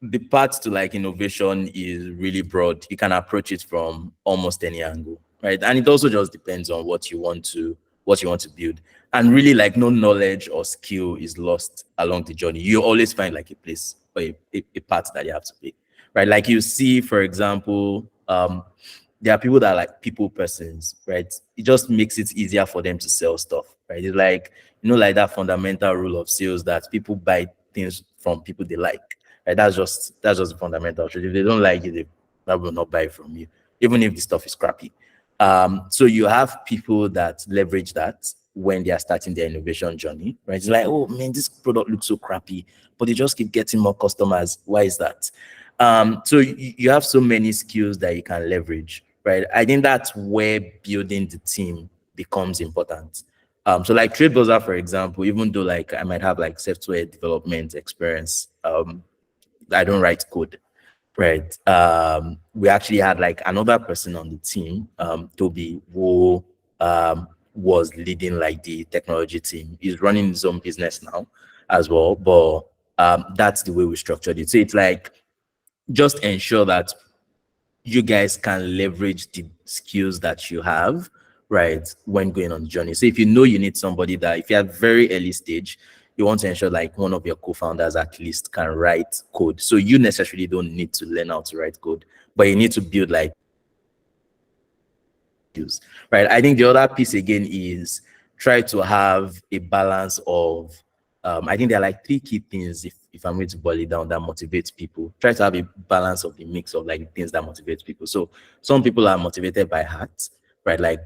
the path to like innovation is really broad. You can approach it from almost any angle, right? And it also just depends on what you want to build. And really, like, no knowledge or skill is lost along the journey. You always find like a place or a path that you have to pick, right? Like you see, for example, there are people that are like people persons, right? It just makes it easier for them to sell stuff, right? It's like, like that fundamental rule of sales that people buy things from people they like, Right? That's just the fundamental truth. If they don't like it, they probably will not buy from you, even if the stuff is crappy. So you have people that leverage that when they are starting their innovation journey, right? It's like, oh man, this product looks so crappy, but they just keep getting more customers. Why is that? So you have so many skills that you can leverage, right? I think that's where building the team becomes important. So like TradeBuza, for example, even though like I might have like software development experience, I don't write code, right? We actually had like another person on the team, Toby, who was leading like the technology team. He's running his own business now as well, but that's the way we structured it. So it's like just ensure that you guys can leverage the skills that you have, right, when going on the journey. So if you know you need somebody that, if you're at very early stage, you want to ensure like one of your co-founders at least can write code. So you necessarily don't need to learn how to write code, but you need to build like skills, right? I think the other piece again is try to have a balance of, I think there are like three key things, if I'm going to boil it down, that motivates people. Try to have a balance of the mix of like things that motivate people. So some people are motivated by heart, right? Like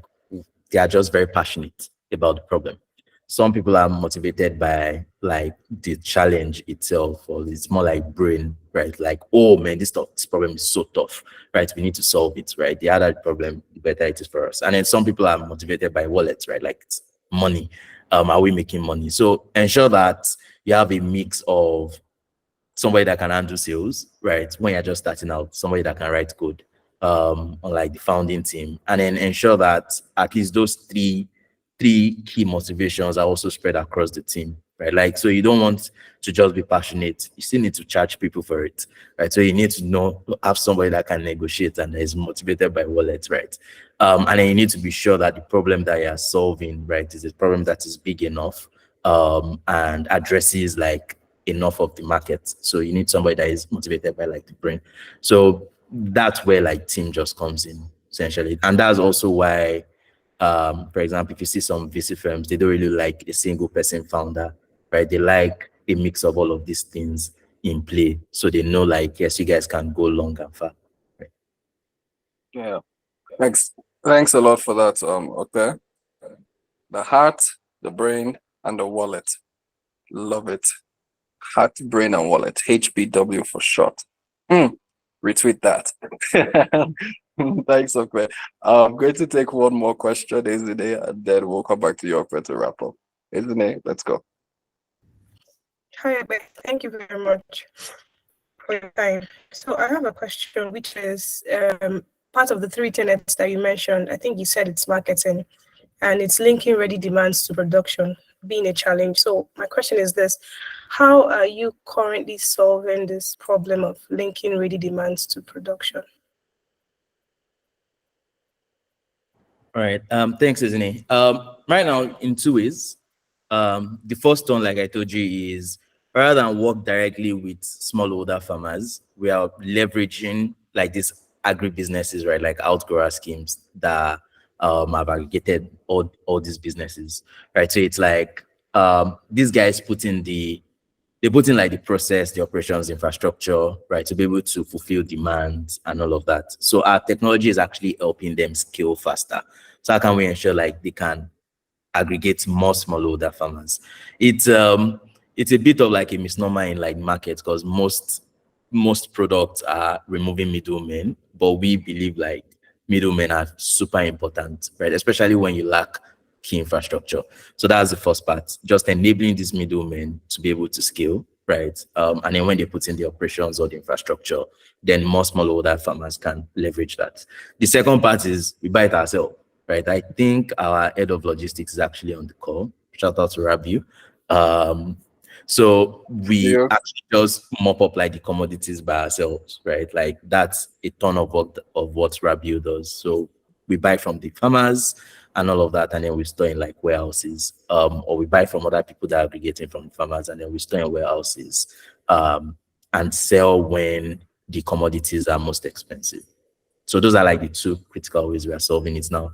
they are just very passionate about the problem. Some people are motivated by like the challenge itself, or it's more like brain, right? Like, oh man, this problem is so tough, right? We need to solve it, right? The harder the problem, the better it is for us. And then some people are motivated by wallets, right? Like it's money. Are we making money? So ensure that you have a mix of somebody that can handle sales, right? When you're just starting out, somebody that can write code, on like the founding team, and then ensure that at least those three key motivations are also spread across the team, right? Like, so you don't want to just be passionate. You still need to charge people for it, right? So you need to have somebody that can negotiate and is motivated by wallets, right? And then you need to be sure that the problem that you're solving, right, is a problem that is big enough, and addresses like enough of the market. So you need somebody that is motivated by like the brain. So that's where like team just comes in essentially. And that's also why, for example, if you see some VC firms, they don't really like a single person founder, right? They like a mix of all of these things in play. So they know like, yes, you guys can go long and far. Right? Yeah. Thanks a lot for that. Okay. The heart, the brain, and the wallet. Love it. Heart, brain, and wallet. HBW for short. Retweet that. Thanks, okay. I'm going to take one more question, isn't it? And then we'll come back to you to wrap up. Isn't it? Let's go. Hi, thank you very much for your time. So I have a question, which is part of the three tenets that you mentioned. I think you said it's marketing, and it's linking ready demands to production being a challenge. So my question is this: how are you currently solving this problem of linking ready demands to production? All right. Thanks, Isn't right now, in two ways. The first one, like I told you, is rather than work directly with smallholder farmers, we are leveraging like these agribusinesses, right? Like outgrower schemes that have aggregated all these businesses, right? So it's like these guys put in like the process, the operations infrastructure, right, to be able to fulfill demands and all of that. So our technology is actually helping them scale faster. So how can we ensure like they can aggregate more smallholder farmers? It's a bit of like a misnomer in like market, because most products are removing middlemen, but we believe like middlemen are super important, right? Especially when you lack key infrastructure. So that's the first part, just enabling these middlemen to be able to scale, right? And then when they put in the operations or the infrastructure, then more smallholder farmers can leverage that. The second part is we buy it ourselves, right? I think our head of logistics is actually on the call. Shout out to Rabu. So we actually just mop up like the commodities by ourselves, right? Like that's a ton of what Rabu does. So we buy from the farmers and all of that, and then we store in like warehouses, or we buy from other people that are aggregating from the farmers, and then we store in warehouses, and sell when the commodities are most expensive. So those are like the two critical ways we are solving it now.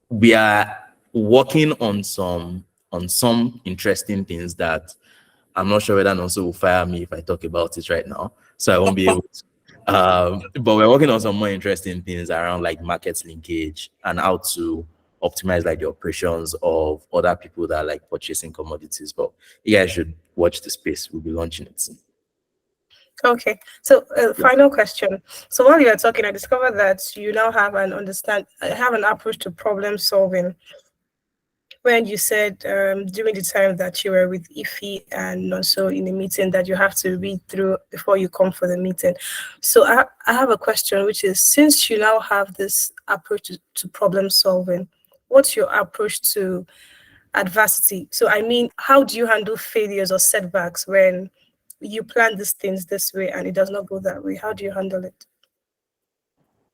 We are working on some interesting things that I'm not sure whether Nonso will fire me if I talk about it right now, so I won't be able to. But we're working on some more interesting things around like market linkage and how to optimize like the operations of other people that are like purchasing commodities. But you guys should watch the space. We'll be launching it soon. Okay, so final question. So while you are talking, I discovered that you now have an approach to problem solving. When you said during the time that you were with Ify and also in the meeting that you have to read through before you come for the meeting. So I have a question, which is, since you now have this approach to problem solving, what's your approach to adversity? So I mean, how do you handle failures or setbacks when you plan these things this way and it does not go that way? How do you handle it?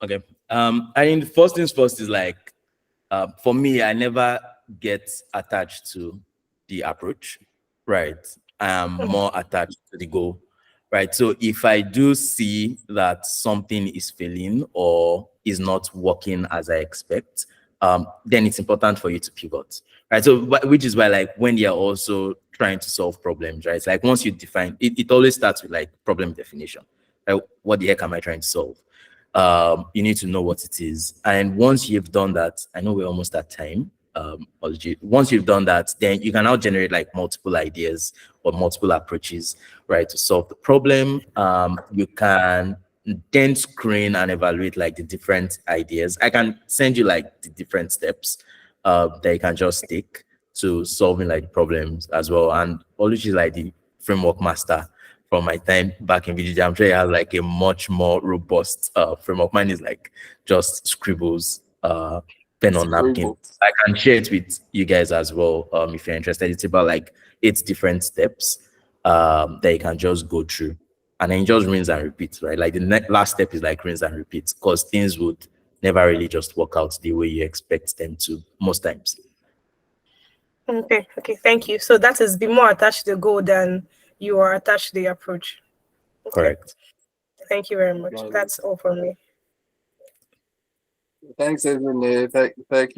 Okay. I mean, first things first is like, for me, I never get attached to the approach, right? I am more attached to the goal, right? So if I do see that something is failing or is not working as I expect, then it's important for you to pivot, right? So, which is why, like, when you're also trying to solve problems, right? It's like once you define it, it always starts with like problem definition. Like, what the heck am I trying to solve? You need to know what it is. And once you've done that, I know we're almost at time. Once you've done that, then you can now generate like multiple ideas or multiple approaches, right, to solve the problem. You can then screen and evaluate like the different ideas. I can send you like the different steps that you can just take to solving like problems as well. And Oluchi is like the framework master from my time back in VGJ. I'm sure he has like a much more robust framework. Mine is like just scribbles, pen on napkin. I can share it with you guys as well if you're interested. It's about like 8 different steps that you can just go through. And then just rinse and repeat, right? Like the last step is like rinse and repeat, because things would never really just work out the way you expect them to most times. Okay, thank you. So that is be more attached to the goal than you are attached to the approach. Okay. Correct. Thank you very much. That's all from me. Thanks, Ezine. Thank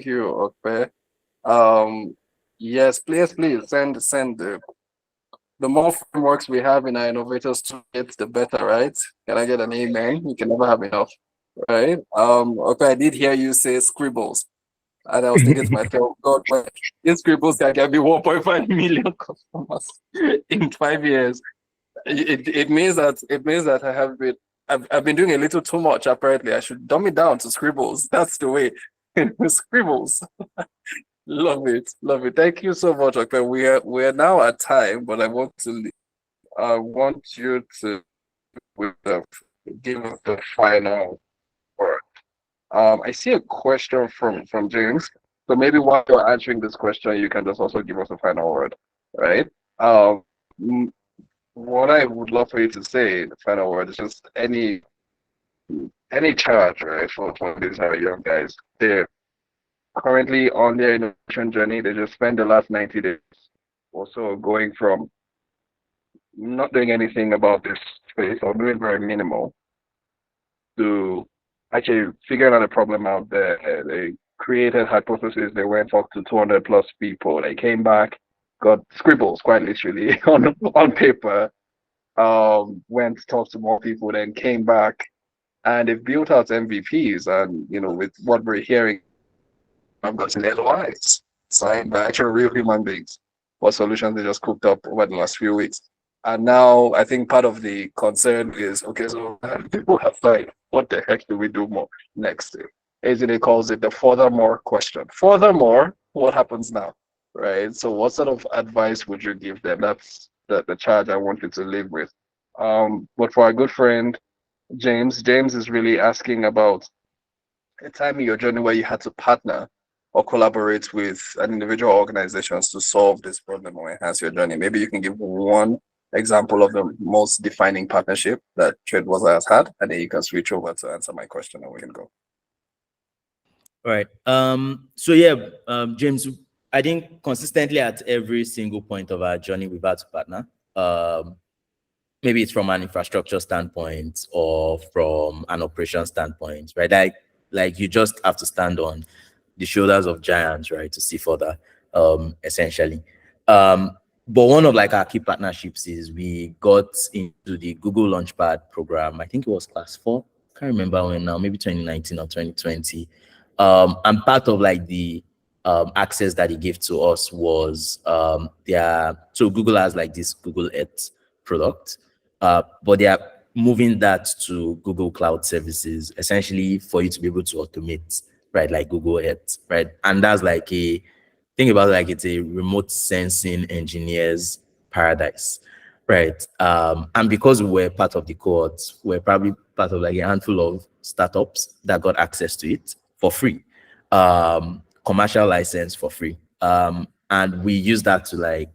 you, Okpe. Yes, please send the more frameworks we have in our innovators toolkit, the better, right? Can I get an amen? You can never have enough, right? Okay, I did hear you say scribbles, and I was thinking to myself, God, these scribbles can get me 1.5 million customers in 5 years. It means that I've been doing a little too much. Apparently, I should dumb it down to scribbles. That's the way. Scribbles. Love it. Thank you so much, okay. We're now at time, but I want you to give us the final word. I see a question from James. So maybe while you're answering this question, you can just also give us a final word, right? What I would love for you to say, the final word, is just any charge, right, for these young guys. They're currently on their innovation journey. They just spent the last 90 days also going from not doing anything about this space or doing very minimal to actually figuring out a problem out there. They created hypotheses. They went up to 200 plus people. They came back, got scribbles quite literally on paper, went to talk to more people, then came back, and they've built out MVPs. And with what we're hearing, I've gotten LOIs signed by actual real human beings for solutions they just cooked up over the last few weeks. And now I think part of the concern is, okay, so people have signed, what the heck do we do more next? Ezine calls it the furthermore question. Furthermore, what happens now, right? So what sort of advice would you give them? That's the charge I want you to live with. But for our good friend, James is really asking about a time in your journey where you had to partner or collaborate with an individual organizations to solve this problem or enhance your journey. Maybe you can give one example of the most defining partnership that TradeBuza has had, and then you can switch over to answer my question and we can go. All right. So yeah, James, I think consistently at every single point of our journey, we've had to partner. Maybe it's from an infrastructure standpoint or from an operation standpoint, right? Like you just have to stand on the shoulders of giants, right, to see further, essentially. but one of like our key partnerships is we got into the Google Launchpad program. I think it was class 4. Can't remember when now, maybe 2019 or 2020. And part of like the access that he gave to us was so Google has like this Google Earth product, but they are moving that to Google Cloud Services, essentially for you to be able to automate, right? Like Google Earth, right? And that's like think about it like it's a remote sensing engineer's paradise, right? And because we were part of the cohort, we're probably part of like a handful of startups that got access to it for free, commercial license for free. And we use that to like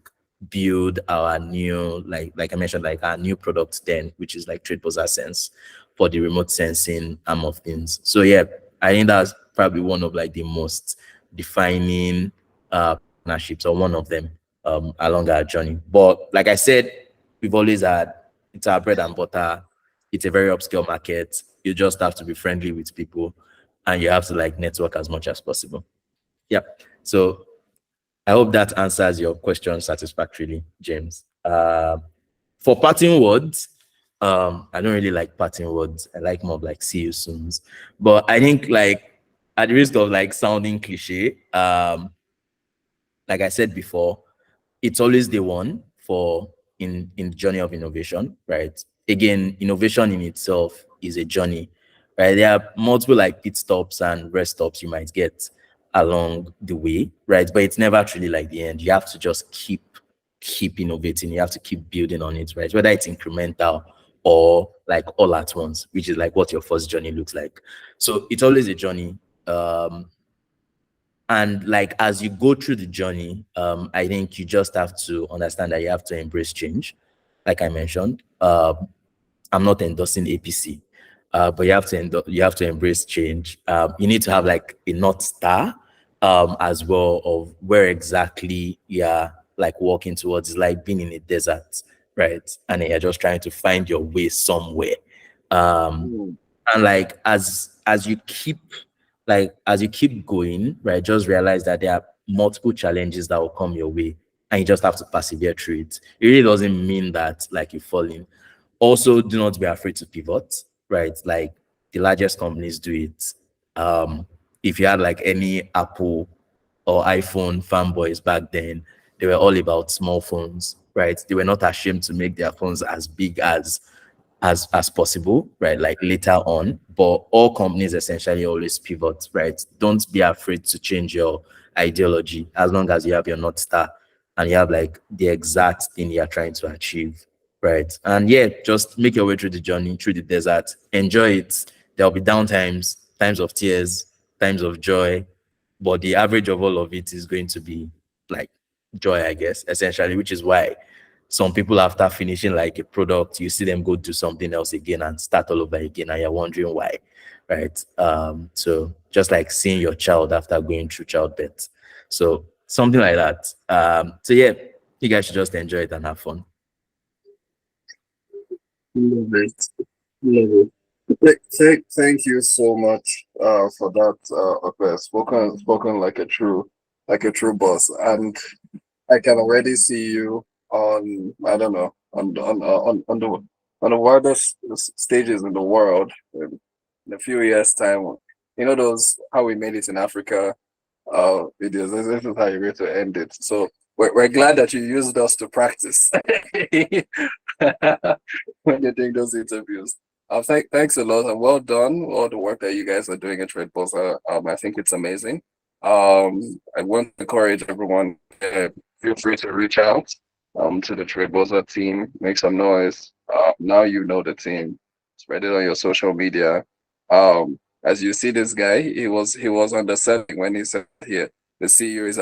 build our new, like I mentioned, like our new product then, which is like TradeBuza Sense for the remote sensing arm of things. So yeah, I think that's probably one of like the most defining partnerships, or one of them, along our journey. But like I said, we've always had, it's our bread and butter. It's a very upscale market. You just have to be friendly with people, and you have to like network as much as possible. Yeah. So I hope that answers your question satisfactorily, James. For parting words, I don't really like parting words. I like more of like see you soon. But I think like at the risk of like sounding cliche, like I said before, it's always the one for in the journey of innovation, right? Again, innovation in itself is a journey, right? There are multiple like pit stops and rest stops you might get along the way, right? But it's never truly like the end. You have to just keep innovating. You have to keep building on it, right? Whether it's incremental or like all at once, which is like what your first journey looks like. So it's always a journey. And like as you go through the journey, I think you just have to understand that you have to embrace change. Like I mentioned, I'm not endorsing APC, but you have to embrace change. You need to have like a North Star as well of where exactly you're like walking towards. It's like being in a desert, right? And then you're just trying to find your way somewhere. And like as you keep going, right, just realize that there are multiple challenges that will come your way, and you just have to persevere through it. It really doesn't mean that like you fall in. Also, do not be afraid to pivot, right? Like the largest companies do it. If you had like any Apple or iPhone fanboys back then, they were all about small phones, right? They were not ashamed to make their phones as big as possible, right? Like later on, but all companies essentially always pivot, right? Don't be afraid to change your ideology as long as you have your North Star and you have like the exact thing you're trying to achieve, right? And yeah, just make your way through the journey, through the desert, enjoy it. There'll be downtimes, times of tears, times of joy, but the average of all of it is going to be like joy, I guess, essentially, which is why some people after finishing like a product, you see them go do something else again and start all over again, and you're wondering why, right? So just like seeing your child after going through childbirth, so something like that. So yeah, you guys should just enjoy it and have fun. Love it. Love it. Thank you so much for that, okay. Spoken like a true boss, and I can already see you on, I don't know, on the widest stages in the world in a few years' time. You know those how we made it in Africa videos. This is how you're going to end it. So we're glad that you used us to practice when you're doing those interviews. Thanks a lot, and well done all the work that you guys are doing at TradeBuza. I think it's amazing. I want to encourage everyone. Feel free to reach out to the TradeBuza team, make some noise. Now you know the team. Spread it on your social media. As you see this guy, he was on the set when he said here the CEO is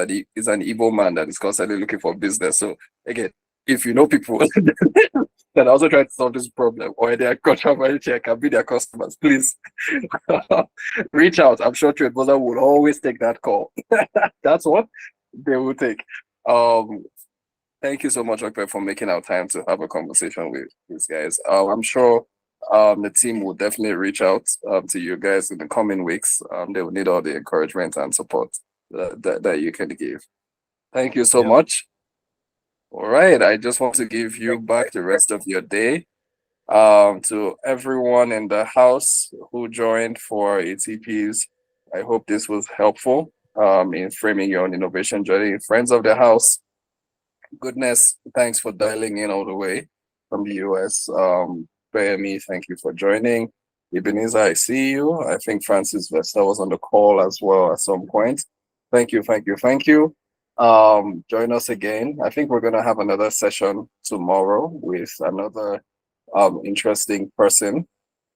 an Igbo man that is constantly looking for business. So again, if you know people that are also trying to solve this problem, or they are controversial, can be their customers, please reach out. I'm sure TradeBuza would always take that call. That's what they will take. Thank you so much, Opeyemi, for making our time to have a conversation with these guys. I'm sure the team will definitely reach out to you guys in the coming weeks. They will need all the encouragement and support that you can give. Thank you so much. All All right. I just want to give you back the rest of your day. To everyone in the house who joined for ETPs, I hope this was helpful in framing your own innovation journey. Friends of the house, goodness, thanks for dialing in all the way from the US. Opeyemi, thank you for joining. Ebenezer, I see you. I think Francis Vesta was on the call as well at some point. Thank you, thank you, thank you. Join us again. I think we're gonna have another session tomorrow with another interesting person.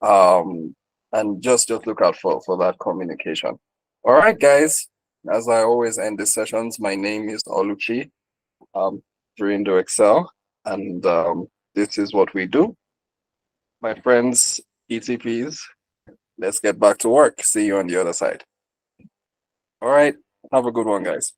And just look out for that communication. All right, guys. As I always end the sessions, my name is Oluchi. During the Excel, and this is what we do. My friends, ETPs, let's get back to work. See you on the other side. All right, have a good one, guys.